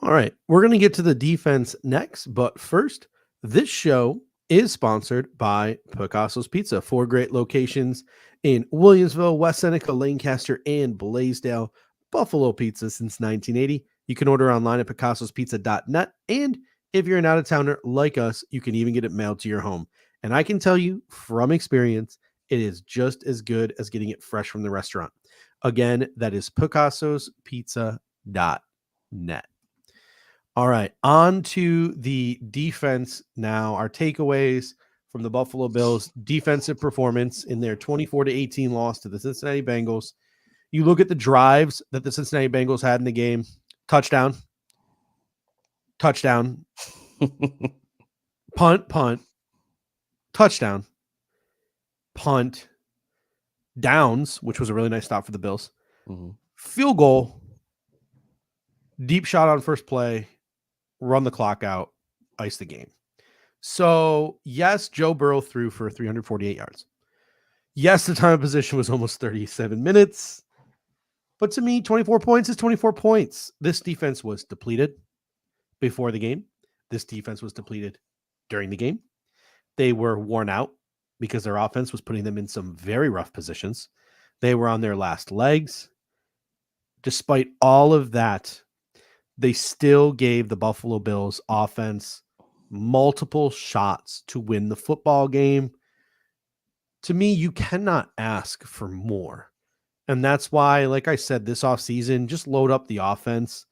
All right. We're going to get to the defense next. But first, this show is sponsored by Picasso's Pizza. 4 great locations in Williamsville, West Seneca, Lancaster, and Blaisdell. Buffalo Pizza since 1980. You can order online at picassospizza.net. And if you're an out of towner like us, you can even get it mailed to your home. And I can tell you from experience, it is just as good as getting it fresh from the restaurant. Again, that is picassospizza.net. All right, on to the defense now. Our takeaways from the Buffalo Bills defensive performance in their 24-18 loss to the Cincinnati Bengals. You look at the drives that the Cincinnati Bengals had in the game. Touchdown, touchdown, punt, touchdown, punt, downs, which was a really nice stop for the Bills. Mhm. Field goal, deep shot on first play, run the clock out, ice the game. So, yes, Joe Burrow threw for 348 yards. Yes, the time of possession was almost 37 minutes. But to me, 24 points is 24 points. This defense was depleted before the game. This defense was depleted during the game. They were worn out because their offense was putting them in some very rough positions. They were on their last legs. Despite all of that, they still gave the Buffalo Bills offense multiple shots to win the football game. To me, you cannot ask for more. And that's why, like I said, this offseason, just load up the offense.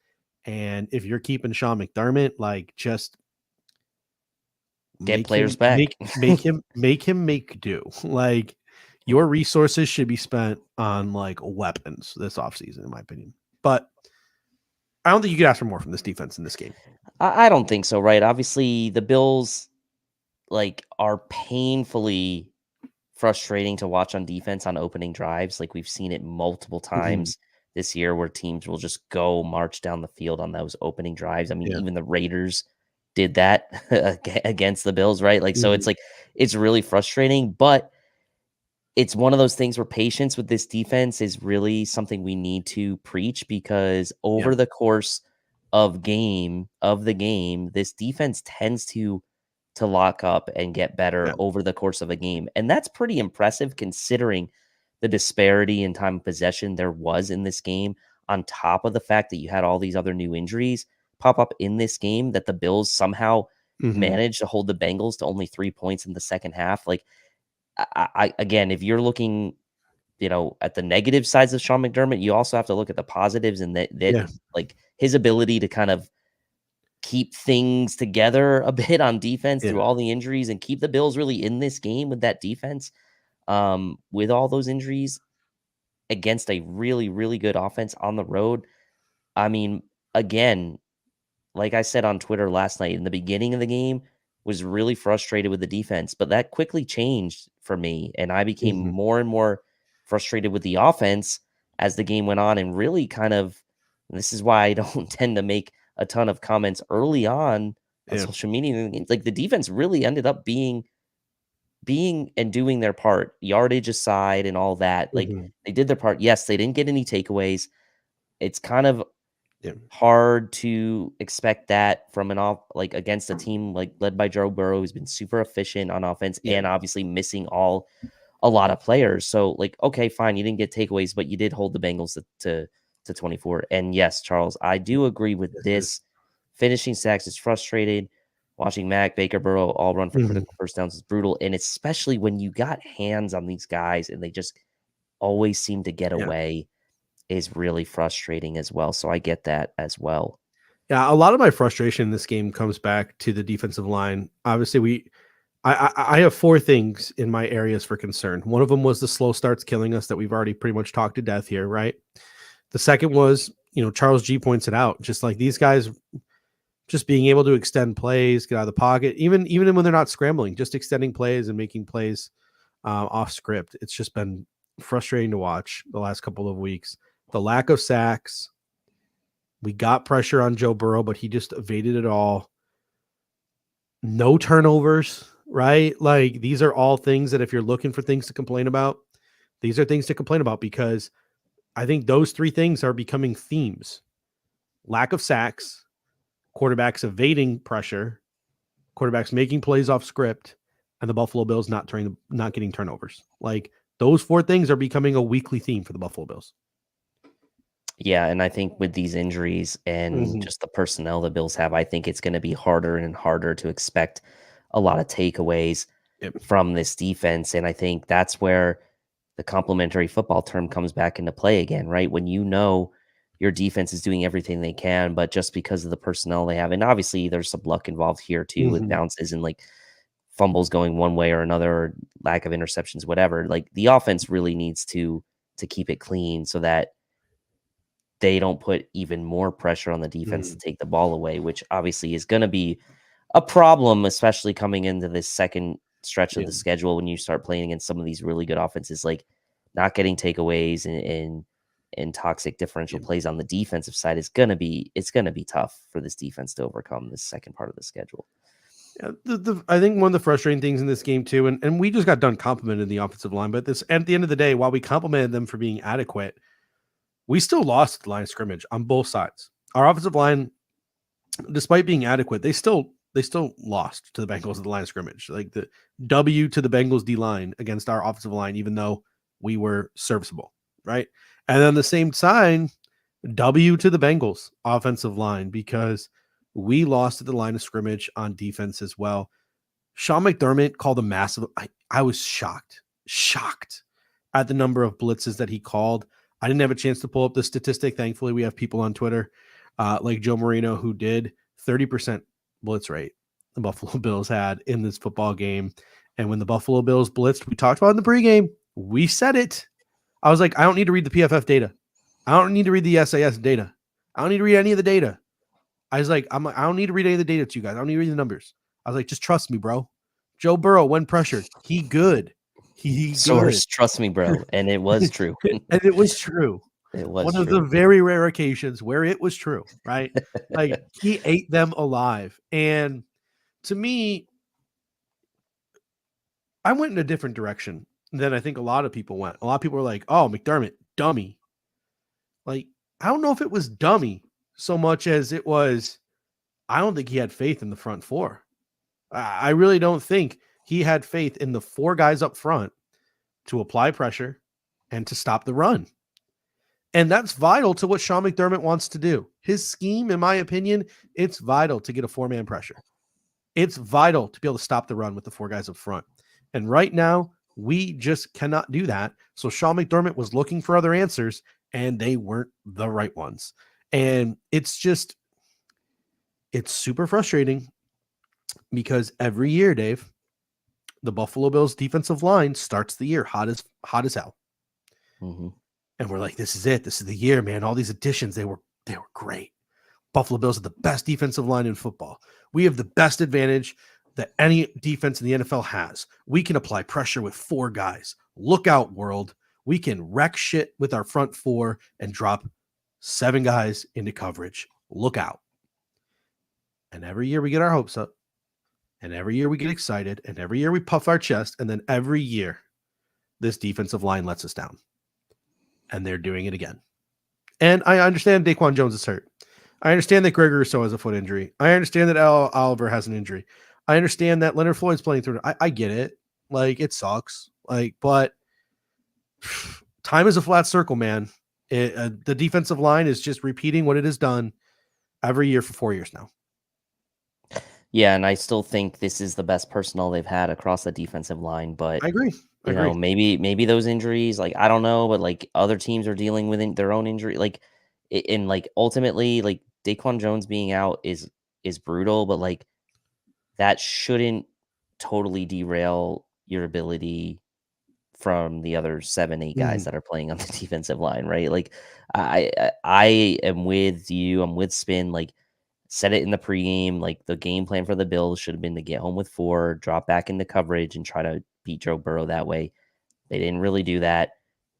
And if you're keeping Sean McDermott, like just Get make players him back. make do. Like your resources should be spent on like weapons this offseason, in my opinion. But I don't think you could ask for more from this defense in this game. I don't think so, right? Obviously, the Bills like are painfully frustrating to watch on defense on opening drives. Like we've seen it multiple Mhm. times this year where teams will just go march down the field on those opening drives. I mean, Yeah. even the Raiders did that against the Bills, right? Like, so Mhm. it's like, it's really frustrating, but it's one of those things where patience with this defense is really something we need to preach because Yeah. over the course of the game, this defense tends to lock up and get better Yeah. over the course of a game. And that's pretty impressive considering the disparity in time of possession there was in this game, on top of the fact that you had all these other new injuries pop up in this game, that the Bills somehow Mhm. managed to hold the Bengals to only 3 points in the second half. Like, again, if you're looking, at the negative sides of Sean McDermott, you also have to look at the positives and that Yeah. like his ability to kind of keep things together a bit on defense Yeah. through all the injuries and keep the Bills really in this game with that defense, with all those injuries against a really, really good offense on the road. I mean, again, like I said on Twitter last night, in the beginning of the game, was really frustrated with the defense, but that quickly changed for me, and I became Mhm. more and more frustrated with the offense as the game went on, and really kind of, this is why I don't tend to make a ton of comments early on Yeah. social media. Like the defense really ended up being and doing their part, yardage aside and all that. Like Mhm. they did their part. Yes, they didn't get any takeaways. It's kind of Yeah. hard to expect that from an off, like against a team like led by Joe Burrow, who's been super efficient on offense Yeah. and obviously missing a lot of players. So like, okay, fine, you didn't get takeaways, but you did hold the Bengals to 24. And yes, Charles, I do agree with Yes, this. Finishing sacks is frustrated. Watching Mac, Baker, Burrow all run for Mhm. critical first downs is brutal. And especially when you got hands on these guys and they just always seem to get Yeah. away is really frustrating as well. So I get that as well. Yeah, a lot of my frustration in this game comes back to the defensive line. Obviously, I have 4 things in my areas for concern. One of them was the slow starts killing us that we've already pretty much talked to death here, right? The second was, Charles G points it out, just like these guys just being able to extend plays, get out of the pocket, even when they're not scrambling, just extending plays and making plays off script. It's just been frustrating to watch the last couple of weeks. The lack of sacks. We got pressure on Joe Burrow, but he just evaded it all. No turnovers, right? Like these are all things that if you're looking for things to complain about, these are things to complain about because I think those 3 things are becoming themes. Lack of sacks, quarterbacks evading pressure, quarterbacks making plays off script, and the Buffalo Bills not getting turnovers. Like those 4 things are becoming a weekly theme for the Buffalo Bills. Yeah, and I think with these injuries and just the personnel the Bills have, I think it's going to be harder and harder to expect a lot of takeaways Yep. from this defense. And I think that's where the complementary football term comes back into play again, right? When you know your defense is doing everything they can, but just because of the personnel they have, and obviously there's some luck involved here too with bounces and like fumbles going one way or another, or lack of interceptions, whatever. Like the offense really needs to keep it clean so that they don't put even more pressure on the defense to take the ball away, which obviously is going to be a problem, especially coming into this second stretch of the schedule when you start playing against some of these really good offenses, like not getting takeaways and toxic differential plays on the defensive side is going to be tough for this defense to overcome this second part of the schedule. Yeah, I think one of the frustrating things in this game too, and we just got done complimenting the offensive line, but at the end of the day, while we complimented them for being adequate, we still lost at the line of scrimmage on both sides. Our offensive line, despite being adequate, they still lost to the Bengals at the line of scrimmage. Like the W to the Bengals D line against our offensive line, even though we were serviceable, right? And on the same side, W to the Bengals offensive line because we lost at the line of scrimmage on defense as well. Sean McDermott called a massive. I was shocked at the number of blitzes that he called. I didn't have a chance to pull up the statistic. Thankfully, we have people on Twitter like Joe Marino who did 30% blitz rate the Buffalo Bills had in this football game. And when the Buffalo Bills blitzed, we talked about it in the pregame. We said it. I was like, I don't need to read the PFF data. I don't need to read the SAS data. I don't need to read any of the data. I was like, I don't need to read any of the data to you guys. I don't need to read the numbers. I was like, just trust me, bro. Joe Burrow, when pressured, he good. He Source, good. trust me, bro. And it was true. And it was true. It was one true. of the very rare occasions where it was true, right? Like he ate them alive. And to me, I went in a different direction than I think a lot of people went. A lot of people were like, oh, McDermott, dummy. Like, I don't know if it was dummy so much as it was, I don't think he had faith in the front 4. I really don't think he had faith in the 4 guys up front to apply pressure and to stop the run. And that's vital to what Sean McDermott wants to do. His scheme, in my opinion, it's vital to get a 4-man pressure. It's vital to be able to stop the run with the 4 guys up front. And right now, we just cannot do that. So Sean McDermott was looking for other answers, and they weren't the right ones. And it's super frustrating because every year, Dave, the Buffalo Bills defensive line starts the year hot as hell. Mm-hmm. And we're like, this is it. This is the year, man. All these additions, they were great. Buffalo Bills are the best defensive line in football. We have the best advantage that any defense in the NFL has. We can apply pressure with 4 guys. Look out, world. We can wreck shit with our front 4 and drop 7 guys into coverage. Look out. And every year we get our hopes up. And every year we get excited. And every year we puff our chest. And then every year this defensive line lets us down. And they're doing it again. And I understand Daquan Jones is hurt. I understand that Gregory Rousseau has a foot injury. I understand that Al Oliver has an injury. I understand that Leonard Floyd's playing through it. I get it. Like, it sucks. Like, but time is a flat circle, man. The defensive line is just repeating what it has done every year for 4 years now. Yeah, and I still think this is the best personnel they've had across the defensive line. But I agree. you know, maybe those injuries, like, I don't know, but like other teams are dealing with their own injury. Like, and like ultimately, like Daquan Jones being out is brutal, but like that shouldn't totally derail your ability from the other 7-8 guys that are playing on the defensive line, right? Like, I am with you. I'm with Spin. Like, said it in the pregame. Like, the game plan for the Bills should have been to get home with 4, drop back into coverage, and try to beat Joe Burrow that way. They didn't really do that.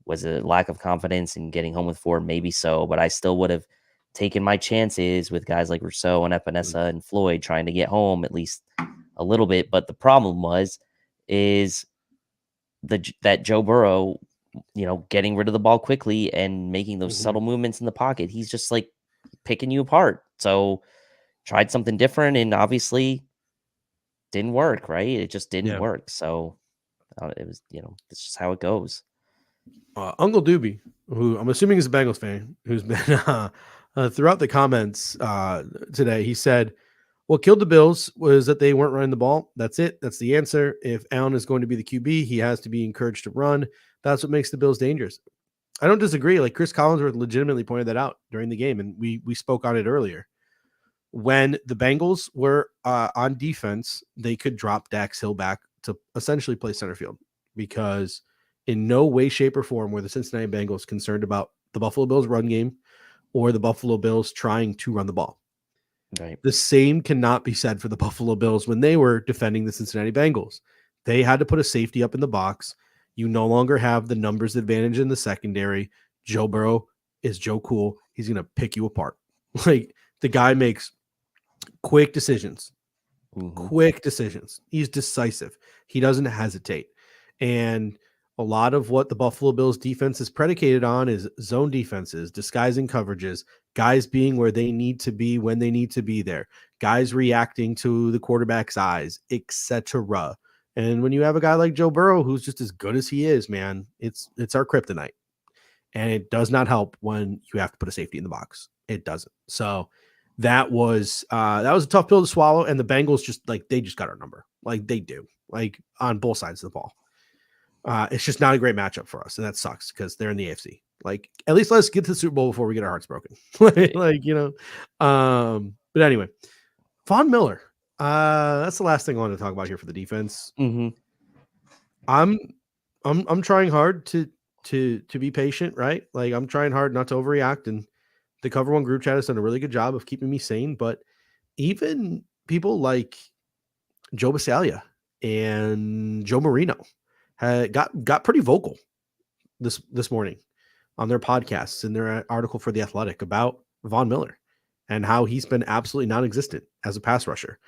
Was it a lack of confidence in getting home with 4? Maybe so, but I still would have taken my chances with guys like Rousseau and Epinesa and Floyd trying to get home at least a little bit. But the problem is that Joe Burrow, you know, getting rid of the ball quickly and making those subtle movements in the pocket. He's just like picking you apart. So tried something different and obviously didn't work, right? It just didn't work. So it was, you know, it's just how it goes. Uncle Doobie, who I'm assuming is a Bengals fan, who's been throughout the comments today, he said, what killed the Bills was that they weren't running the ball. That's it. That's the answer. If Allen is going to be the QB, he has to be encouraged to run. That's what makes the Bills dangerous. I don't disagree. Like, Chris Collinsworth legitimately pointed that out during the game, and we spoke on it earlier. When the Bengals were on defense, they could drop Dax Hill back to essentially play center field, because in no way, shape, or form were the Cincinnati Bengals concerned about the Buffalo Bills run game or the Buffalo Bills trying to run the ball. Right. The same cannot be said for the Buffalo Bills when they were defending the Cincinnati Bengals. They had to put a safety up in the box. You no longer have the numbers advantage in the secondary. Joe Burrow is Joe Cool. He's going to pick you apart. Like, the guy makes quick decisions. Quick decisions. He's decisive. He doesn't hesitate. And a lot of what the Buffalo Bills defense is predicated on is zone defenses, disguising coverages, guys being where they need to be when they need to be there, guys reacting to the quarterback's eyes, etc. And when you have a guy like Joe Burrow, who's just as good as he is, man, it's our kryptonite. And it does not help when you have to put a safety in the box. It doesn't. So that was a tough pill to swallow. And the Bengals they just got our number. Like, they do, like, on both sides of the ball. It's just not a great matchup for us, and that sucks because they're in the AFC. Like, at least let's get to the Super Bowl before we get our hearts broken. Like, you know. But anyway, Von Miller. That's the last thing I want to talk about here for the defense. I'm trying hard to be patient, right? Like, I'm trying hard not to overreact, and the Cover One group chat has done a really good job of keeping me sane. But even people like Joe Basalia and Joe Marino got pretty vocal this morning on their podcasts and their article for The Athletic about Von Miller and how he's been absolutely non-existent as a pass rusher.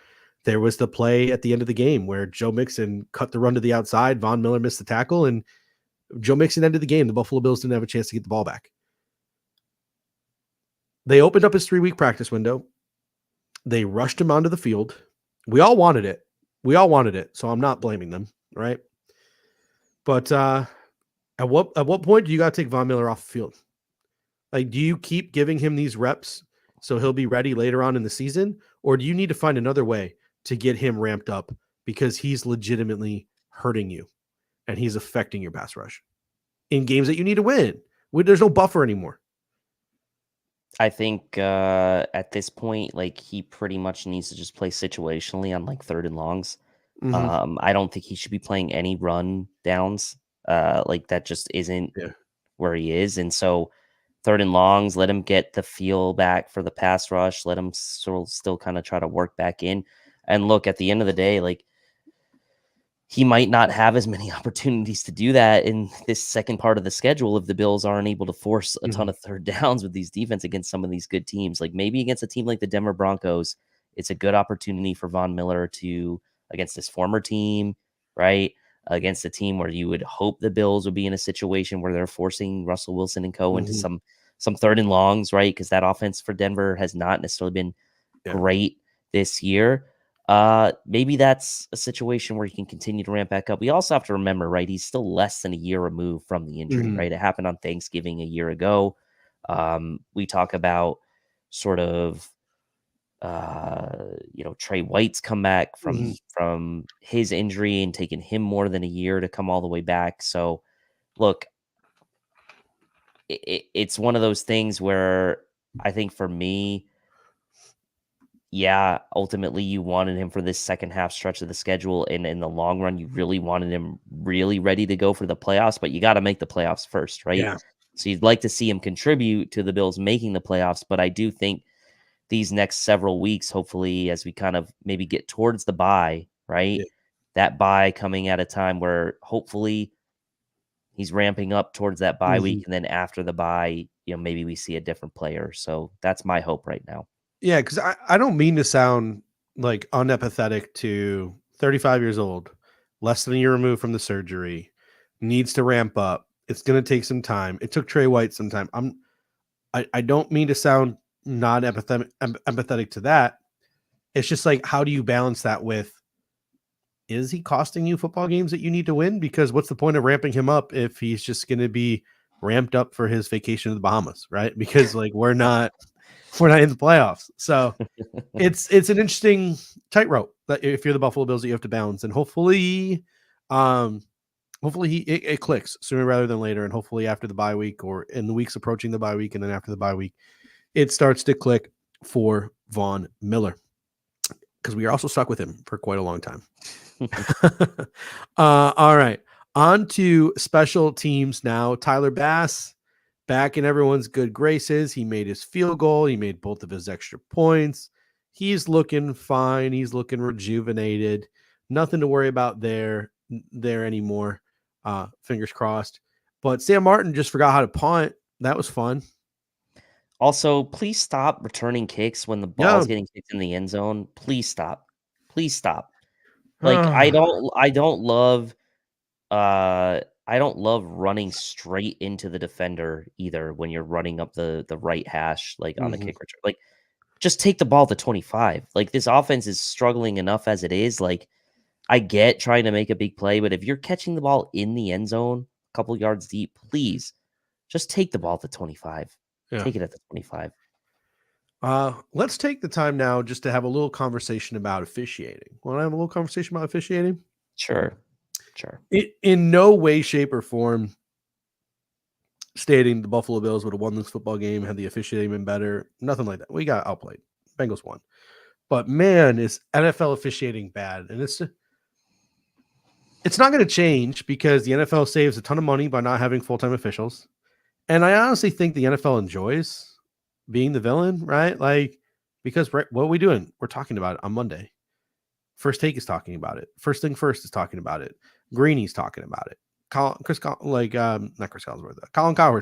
There was the play at the end of the game where Joe Mixon cut the run to the outside. Von Miller missed the tackle, and Joe Mixon ended the game. The Buffalo Bills didn't have a chance to get the ball back. They opened up his 3-week practice window. They rushed him onto the field. We all wanted it. So I'm not blaming them, right? But at what point do you got to take Von Miller off the field? Like, do you keep giving him these reps so he'll be ready later on in the season? Or do you need to find another way to get him ramped up because he's legitimately hurting you and he's affecting your pass rush in games that you need to win? There's no buffer anymore. I think at this point, like, he pretty much needs to just play situationally on like 3rd and longs. I don't think he should be playing any run downs. Like, that just isn't where he is. And so third and longs, let him get the feel back for the pass rush, let him still kind of try to work back in. And look, at the end of the day, like, he might not have as many opportunities to do that in this second part of the schedule if the Bills aren't able to force a ton of third downs with these defense against some of these good teams. Like, maybe against a team like the Denver Broncos, it's a good opportunity for Von Miller to, against his former team, right? Against a team where you would hope the Bills would be in a situation where they're forcing Russell Wilson and co into some third and longs, right? Because that offense for Denver has not necessarily been great this year. Maybe that's a situation where he can continue to ramp back up. We also have to remember, right, he's still less than a year removed from the injury, right? It happened on Thanksgiving a year ago. We talk about sort of Trey White's come back from his injury and taken him more than a year to come all the way back. So look, it's one of those things where I think for me, yeah, ultimately you wanted him for this second half stretch of the schedule. And in the long run, you really wanted him really ready to go for the playoffs, but you got to make the playoffs first, right? Yeah. So you'd like to see him contribute to the Bills making the playoffs. But I do think these next several weeks, hopefully, as we kind of maybe get towards the bye, right? Yeah. That bye coming at a time where hopefully he's ramping up towards that bye week. And then after the bye, maybe we see a different player. So that's my hope right now. Yeah, because I don't mean to sound like unempathetic to 35 years old, less than a year removed from the surgery, needs to ramp up. It's going to take some time. It took Trey White some time. I don't mean to sound not empathetic to that. It's just like, how do you balance that with, is he costing you football games that you need to win? Because what's the point of ramping him up if he's just going to be ramped up for his vacation to the Bahamas, right? Because like we're not in the playoffs. So it's an interesting tightrope that if you're the Buffalo Bills that you have to balance, and hopefully it clicks sooner rather than later. And hopefully after the bye week or in the weeks approaching the bye week, and then after the bye week, it starts to click for Von Miller, because we are also stuck with him for quite a long time. All right. On to special teams now. Tyler Bass back in everyone's good graces. He made his field goal. He made both of his extra points. He's looking fine. He's looking rejuvenated. Nothing to worry about there anymore. Fingers crossed. But Sam Martin just forgot how to punt. That was fun. Also, please stop returning kicks when the ball's getting kicked in the end zone. Please stop. Please stop. Like I don't love running straight into the defender either when you're running up the right hash, like on the kick return. Like, just take the ball to 25. Like, this offense is struggling enough as it is. Like, I get trying to make a big play, but if you're catching the ball in the end zone, a couple yards deep, please just take the ball to 25. Yeah. Take it at the 25. Let's take the time now just to have a little conversation about officiating. Want to have a little conversation about officiating? Sure. In no way, shape, or form stating the Buffalo Bills would have won this football game had the officiating been better. Nothing like that. We got outplayed. Bengals won. But man, is NFL officiating bad. And it's not going to change because the NFL saves a ton of money by not having full-time officials. And I honestly think the NFL enjoys being the villain, right? Like, because what are we doing? We're talking about it on Monday. First Take is talking about it. First Thing First is talking about it. Greeny's talking about it. Colin Cowherd's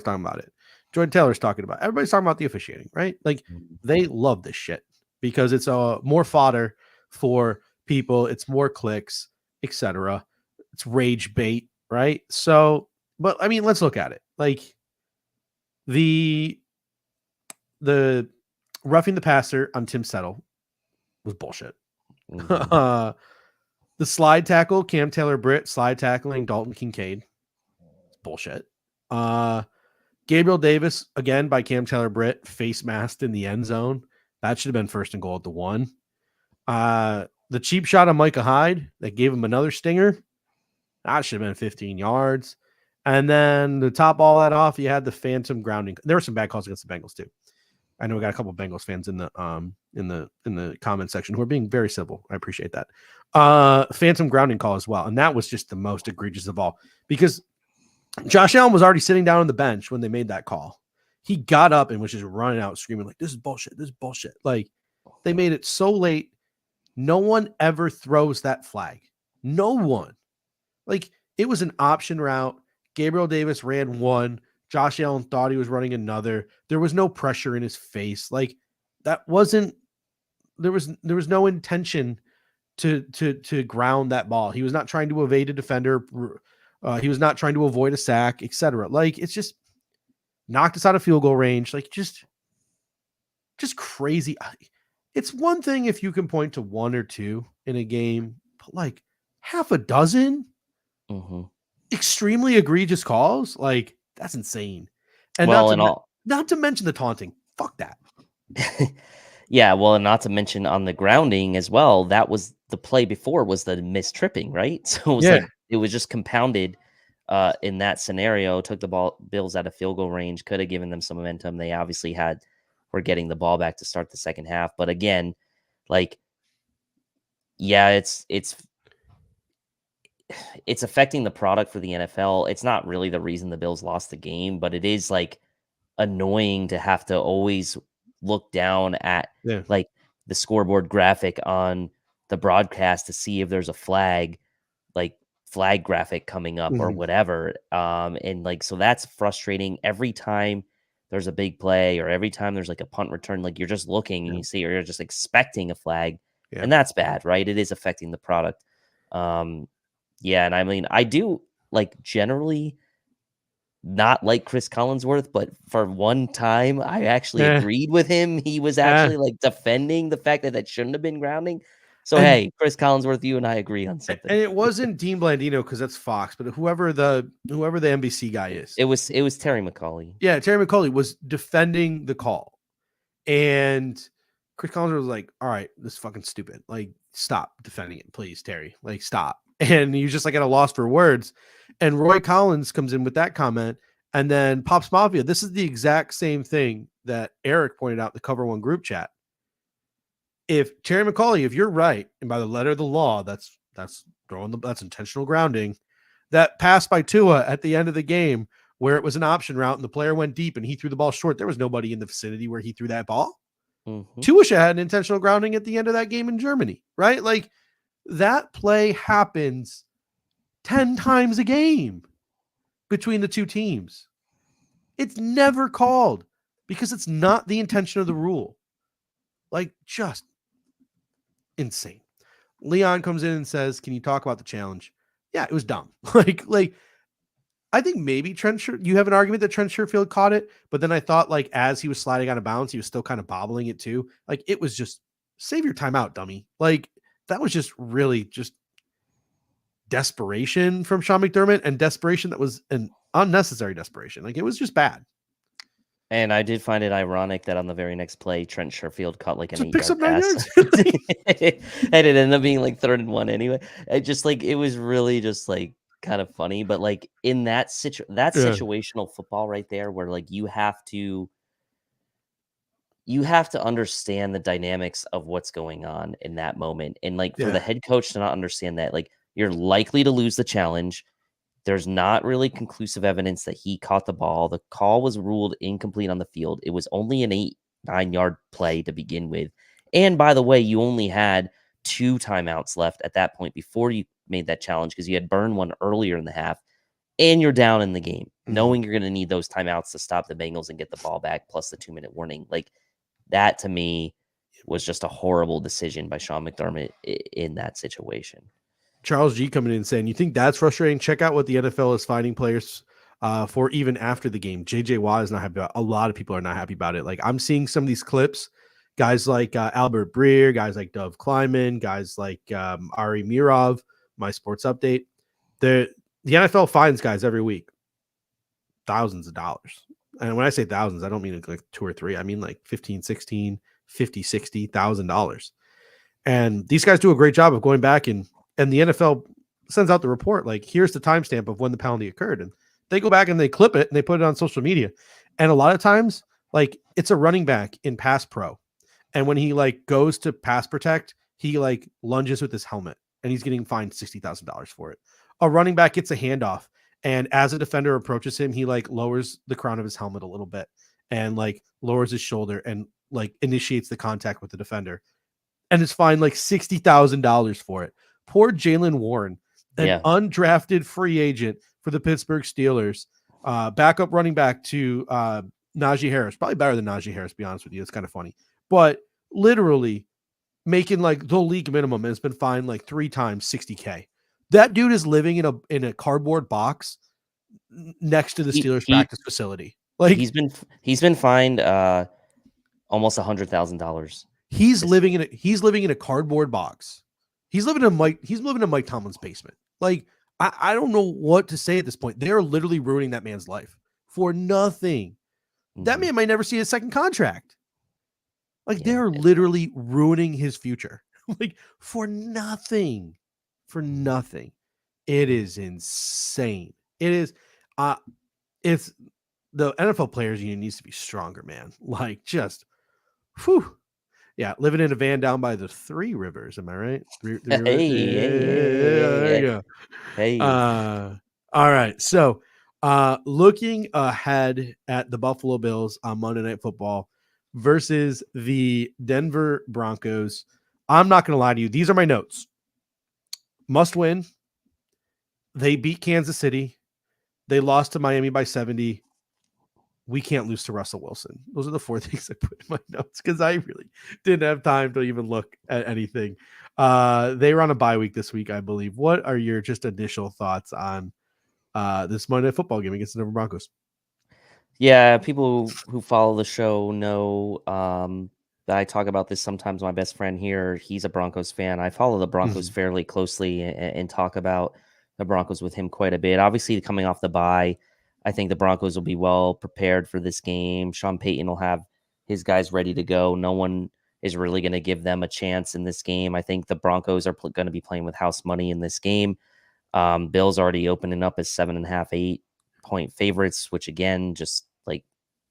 talking about it. Jordan Taylor's talking about it. Everybody's talking about the officiating, right? Like, they love this shit because it's more fodder for people. It's more clicks, etc. It's rage bait, right? So, but I mean, let's look at it. Like, the roughing the passer on Tim Settle was bullshit. The slide tackle, Cam Taylor-Britt slide tackling Dalton Kincaid, bullshit. Gabriel Davis, again by Cam Taylor-Britt, face masked in the end zone. That should have been first and goal at the 1. The cheap shot on Micah Hyde that gave him another stinger, that should have been 15 yards. And then to top all that off, you had the phantom grounding. There were some bad calls against the Bengals too. I know we got a couple of Bengals fans in the comment section who are being very civil. I appreciate that. Phantom grounding call as well. And that was just the most egregious of all because Josh Allen was already sitting down on the bench when they made that call. He got up and was just running out screaming like, this is bullshit. This is bullshit. Like, they made it so late. No one ever throws that flag. No one. Like, it was an option route. Gabriel Davis ran one. Josh Allen thought he was running another. There was no pressure in his face. Like, that wasn't, there was no intention to ground that ball. He was not trying to evade a defender. He was not trying to avoid a sack, etc. Like, it's just knocked us out of field goal range. Like, just crazy. It's one thing if you can point to one or two in a game, but like half a dozen extremely egregious calls, like that's insane. And not to mention the taunting. Fuck that. Yeah, well, and not to mention on the grounding as well. That was the play before was the missed tripping, right? So it was like it was just compounded in that scenario. Took the Bills out of field goal range. Could have given them some momentum. They obviously were getting the ball back to start the second half. But again, like, yeah, it's affecting the product for the NFL. It's not really the reason the Bills lost the game, but it is like annoying to have to always look down at like the scoreboard graphic on the broadcast to see if there's a flag graphic coming up or whatever. And like, so that's frustrating every time there's a big play or every time there's like a punt return, like you're just looking and you see, or you're just expecting a flag and that's bad, right? It is affecting the product. Yeah. And I mean, I do like generally not like Chris Collinsworth, but for one time I actually agreed with him. He was actually like defending the fact that shouldn't have been grounding. So, hey, Chris Collinsworth, you and I agree on something. And it wasn't Dean Blandino because that's Fox, but whoever the NBC guy is. It was Terry McCauley. Yeah, Terry McCauley was defending the call. And Chris Collinsworth was like, all right, this is fucking stupid. Like, stop defending it, please, Terry. Like, stop. And he was just like at a loss for words. And Roy Collins comes in with that comment. And then Pops Mafia, this is the exact same thing that Eric pointed out in the Cover One group chat. If Terry McCauley, if you're right, and by the letter of the law, that's intentional grounding. That pass by Tua at the end of the game, where it was an option route and the player went deep and he threw the ball short, there was nobody in the vicinity where he threw that ball. Tua had an intentional grounding at the end of that game in Germany, right? Like, that play happens 10 times a game between the two teams. It's never called because it's not the intention of the rule. Like, just insane. Leon comes in and says, can you talk about the challenge? Yeah, it was dumb. like I think maybe you have an argument that Trent Sherfield caught it, but then I thought like as he was sliding out of bounds, he was still kind of bobbling it too. Like, it was just save your timeout, dummy. Like, that was just really just desperation from Sean McDermott, and desperation that was an unnecessary desperation. Like, it was just bad. And I did find it ironic that on the very next play, Trent Sherfield caught like an 8-yard pass. And it ended up being like 3rd and 1 anyway. It was really just like kind of funny. But like in that situational football right there, where like you have to understand the dynamics of what's going on in that moment. And like for the head coach to not understand that, like, you're likely to lose the challenge. There's not really conclusive evidence that he caught the ball. The call was ruled incomplete on the field. It was only an 8-9 yard play to begin with. And by the way, you only had 2 timeouts left at that point before you made that challenge, because you had burned one earlier in the half and you're down in the game, knowing you're going to need those timeouts to stop the Bengals and get the ball back, plus the 2-minute warning. Like, that to me was just a horrible decision by Sean McDermott in that situation. Charles G coming in saying, you think that's frustrating? Check out what the NFL is finding players for even after the game. JJ Watt is not happy about it. A lot of people are not happy about it. Like, I'm seeing some of these clips, guys like Albert Breer, guys like Dov Kleiman, guys like Ari Mirov, My Sports Update. The NFL finds guys every week thousands of dollars. And when I say thousands, I don't mean like 2 or 3. I mean like 15, 16, 50, 60,000 dollars. And these guys do a great job of going back and the NFL sends out the report, like, here's the timestamp of when the penalty occurred. And they go back and they clip it and they put it on social media. And a lot of times, like, it's a running back in pass pro. And when he like goes to pass protect, he like lunges with his helmet and he's getting fined $60,000 for it. A running back gets a handoff, and as a defender approaches him, he like lowers the crown of his helmet a little bit and like lowers his shoulder and like initiates the contact with the defender, and is fined like $60,000 for it. Poor Jalen Warren, an Yeah. undrafted free agent for the Pittsburgh Steelers, backup running back to Najee Harris, probably better than Najee Harris, to be honest with you. It's kind of funny, but literally making like the league minimum and has been fined like 3 times $60K. That dude is living in a cardboard box next to the Steelers practice facility. Like he's been fined almost $100,000. he's living in a cardboard box. He's living in Mike Tomlin's basement. Like I don't know what to say at this point. They're literally ruining that man's life for nothing. That man might never see his second contract. Like they're literally ruining his future. Like for nothing. For nothing. It is insane. It is it's the NFL Players Union needs to be stronger, man. Like just whew. Yeah, living in a van down by the Three Rivers. Am I right? There you go. Hey. All right. So looking ahead at the Buffalo Bills on Monday Night Football versus the Denver Broncos. I'm not going to lie to you. These are my notes. Must win. They beat Kansas City. They lost to Miami by 70. We can't lose to Russell Wilson. Those are the 4 things I put in my notes because I really didn't have time to even look at anything. They were on a bye week this week, I believe. What are your just initial thoughts on this Monday Night Football game against the Denver Broncos? Yeah, people who follow the show know that I talk about this sometimes. My best friend here, he's a Broncos fan. I follow the Broncos fairly closely and talk about the Broncos with him quite a bit. Obviously, coming off the bye, I think the Broncos will be well prepared for this game. Sean Payton will have his guys ready to go. No one is really going to give them a chance in this game. I think the Broncos are going to be playing with house money in this game. Bills already opening up as 7.5, 8-point favorites, which again, just like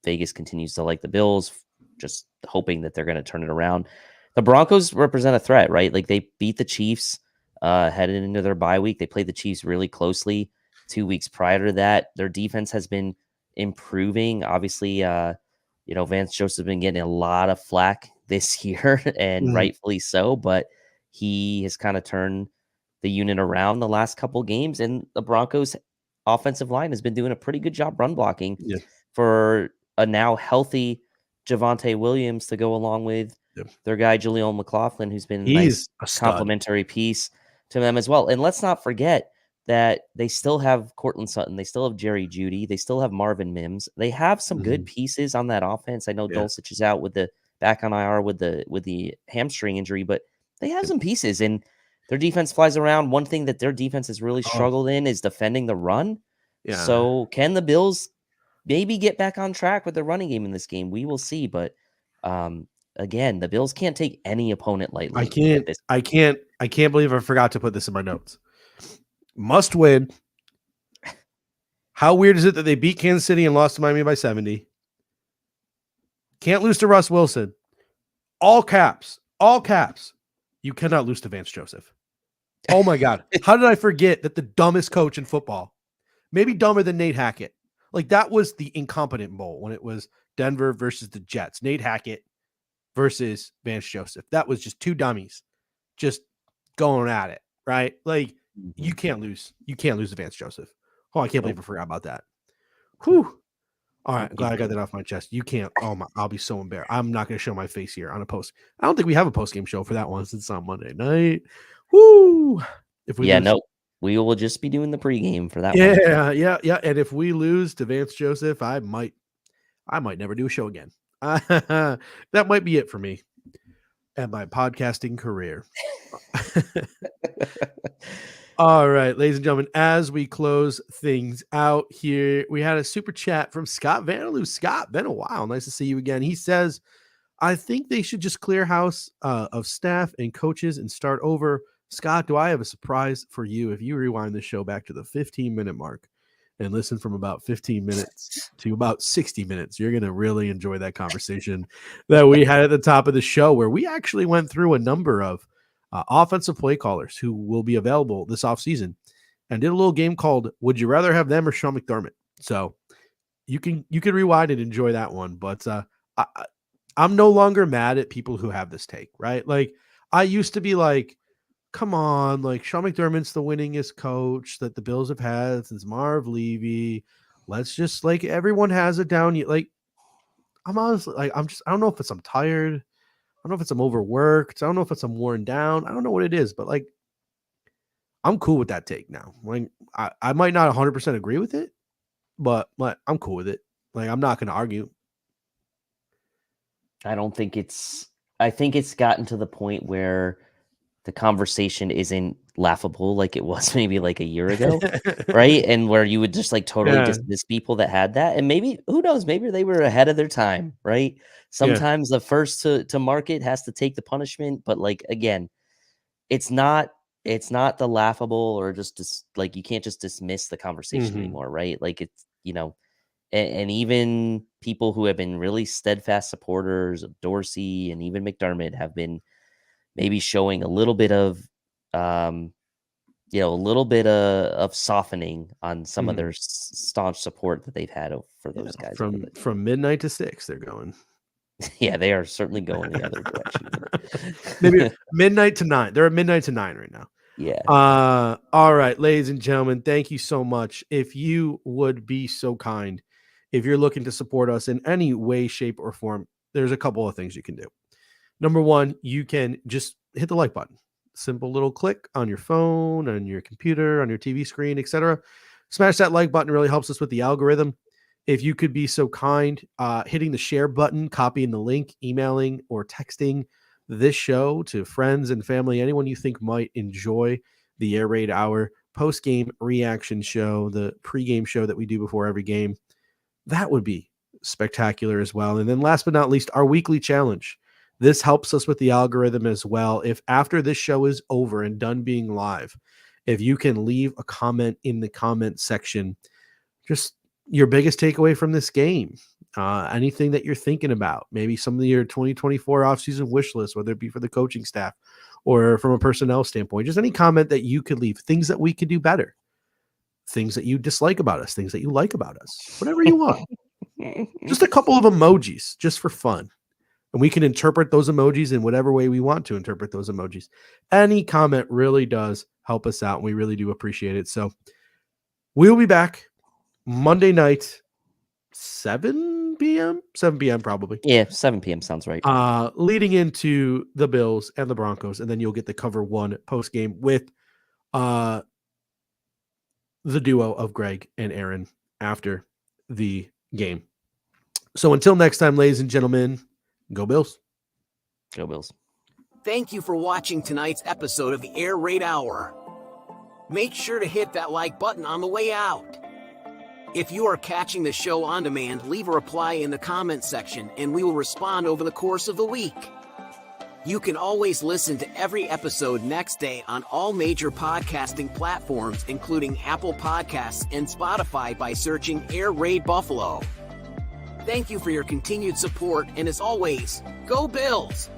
Vegas continues to like the Bills, just hoping that they're going to turn it around. The Broncos represent a threat, right? Like they beat the Chiefs headed into their bye week. They played the Chiefs really closely 2 weeks prior to that. Their defense has been improving. Obviously, Vance Joseph's been getting a lot of flack this year, and rightfully so, but he has kind of turned the unit around the last couple games, and the Broncos offensive line has been doing a pretty good job run blocking for a now healthy Javonte Williams to go along with their guy Jaleel McLaughlin, who's been a nice complementary piece to them as well. And let's not forget that they still have Cortland Sutton, they still have Jerry Jeudy, they still have Marvin Mims. They have some good pieces on that offense. I know Dulcich is out with the back on IR with the hamstring injury, but they have some pieces, and their defense flies around. One thing that their defense has really struggled in is defending the run. Yeah. So can the Bills maybe get back on track with the running game in this game? We will see, but again, the Bills can't take any opponent lightly. I can't believe I forgot to put this in my notes. Must win. How weird is it that they beat Kansas City and lost to Miami by 70? Can't lose to Russ Wilson. All caps. You cannot lose to Vance Joseph. Oh my God. How did I forget that the dumbest coach in football, maybe dumber than Nate Hackett, like that was the incompetent bowl when it was Denver versus the Jets, Nate Hackett versus Vance Joseph. That was just two dummies just going at it, right? Like you can't lose. You can't lose to Vance Joseph. Oh, I can't believe I forgot about that. Whew. All right, I'm glad I got that off my chest. You can't. Oh my! I'll be so embarrassed. I'm not going to show my face here on a post. I don't think we have a post game show for that one since it's on Monday night. Woo! If we we will just be doing the pregame for that. Yeah. And if we lose to Vance Joseph, I might never do a show again. That might be it for me and my podcasting career. All right, ladies and gentlemen, as we close things out here, we had a super chat from Scott Vanderloo. Scott, been a while. Nice to see you again. He says, I think they should just clear house of staff and coaches and start over. Scott, do I have a surprise for you? If you rewind the show back to the 15-minute mark and listen from about 15 minutes to about 60 minutes, you're going to really enjoy that conversation that we had at the top of the show, where we actually went through a number of offensive play callers who will be available this offseason and did a little game called Would You Rather Have Them or Sean McDermott? So you can rewind and enjoy that one. But I'm no longer mad at people who have this take, right? Like I used to be like, come on, like Sean McDermott's the winningest coach that the Bills have had since Marv Levy. Let's just like everyone has a down year. Like I'm honestly like I don't know if it's I'm tired. I don't know if it's I'm overworked. I don't know if it's I'm worn down. I don't know what it is, but like I'm cool with that take now. Like I might not 100% agree with it, but I'm cool with it. Like I'm not going to argue. I think it's gotten to the point where the conversation isn't laughable like it was maybe like a year ago, right? And where you would just like totally dismiss people that had that. And maybe, who knows, maybe they were ahead of their time, right? Sometimes the first to market has to take the punishment. But like, again, it's not the laughable or just like, you can't just dismiss the conversation anymore, right? Like it's, and even people who have been really steadfast supporters of Dorsey and even McDermott have been maybe showing a little bit of, of softening on some of their staunch support that they've had for those guys. From midnight to 6, they're going. Yeah, they are certainly going the other direction. Maybe midnight to 9. They're at midnight to 9 right now. Yeah. All right, ladies and gentlemen, thank you so much. If you would be so kind, if you're looking to support us in any way, shape, or form, there's a couple of things you can do. Number one, you can just hit the like button. Simple little click on your phone, on your computer, on your TV screen, etc. Smash that like button, really helps us with the algorithm. If you could be so kind, hitting the share button, copying the link, emailing or texting this show to friends and family, anyone you think might enjoy the Air Raid Hour post-game reaction show, the pregame show that we do before every game. That would be spectacular as well. And then last but not least, our weekly challenge. This helps us with the algorithm as well. If after this show is over and done being live, if you can leave a comment in the comment section, just your biggest takeaway from this game, anything that you're thinking about, maybe some of your 2024 offseason wish list, whether it be for the coaching staff or from a personnel standpoint, just any comment that you could leave, things that we could do better, things that you dislike about us, things that you like about us, whatever you want. Just a couple of emojis just for fun. And we can interpret those emojis in whatever way we want to interpret those emojis. Any comment really does help us out, and we really do appreciate it. So we'll be back Monday night, 7 p.m. Probably. Yeah, 7 p.m. sounds right. Leading into the Bills and the Broncos, and then you'll get the Cover One post game with the duo of Greg and Aaron after the game. So until next time, ladies and gentlemen, go Bills. Go Bills. Thank you for watching tonight's episode of the Air Raid Hour. Make sure to hit that like button on the way out. If you are catching the show on demand, leave a reply in the comment section and we will respond over the course of the week. You can always listen to every episode next day on all major podcasting platforms, including Apple Podcasts and Spotify, by searching Air Raid Buffalo. Thank you for your continued support, and as always, go Bills!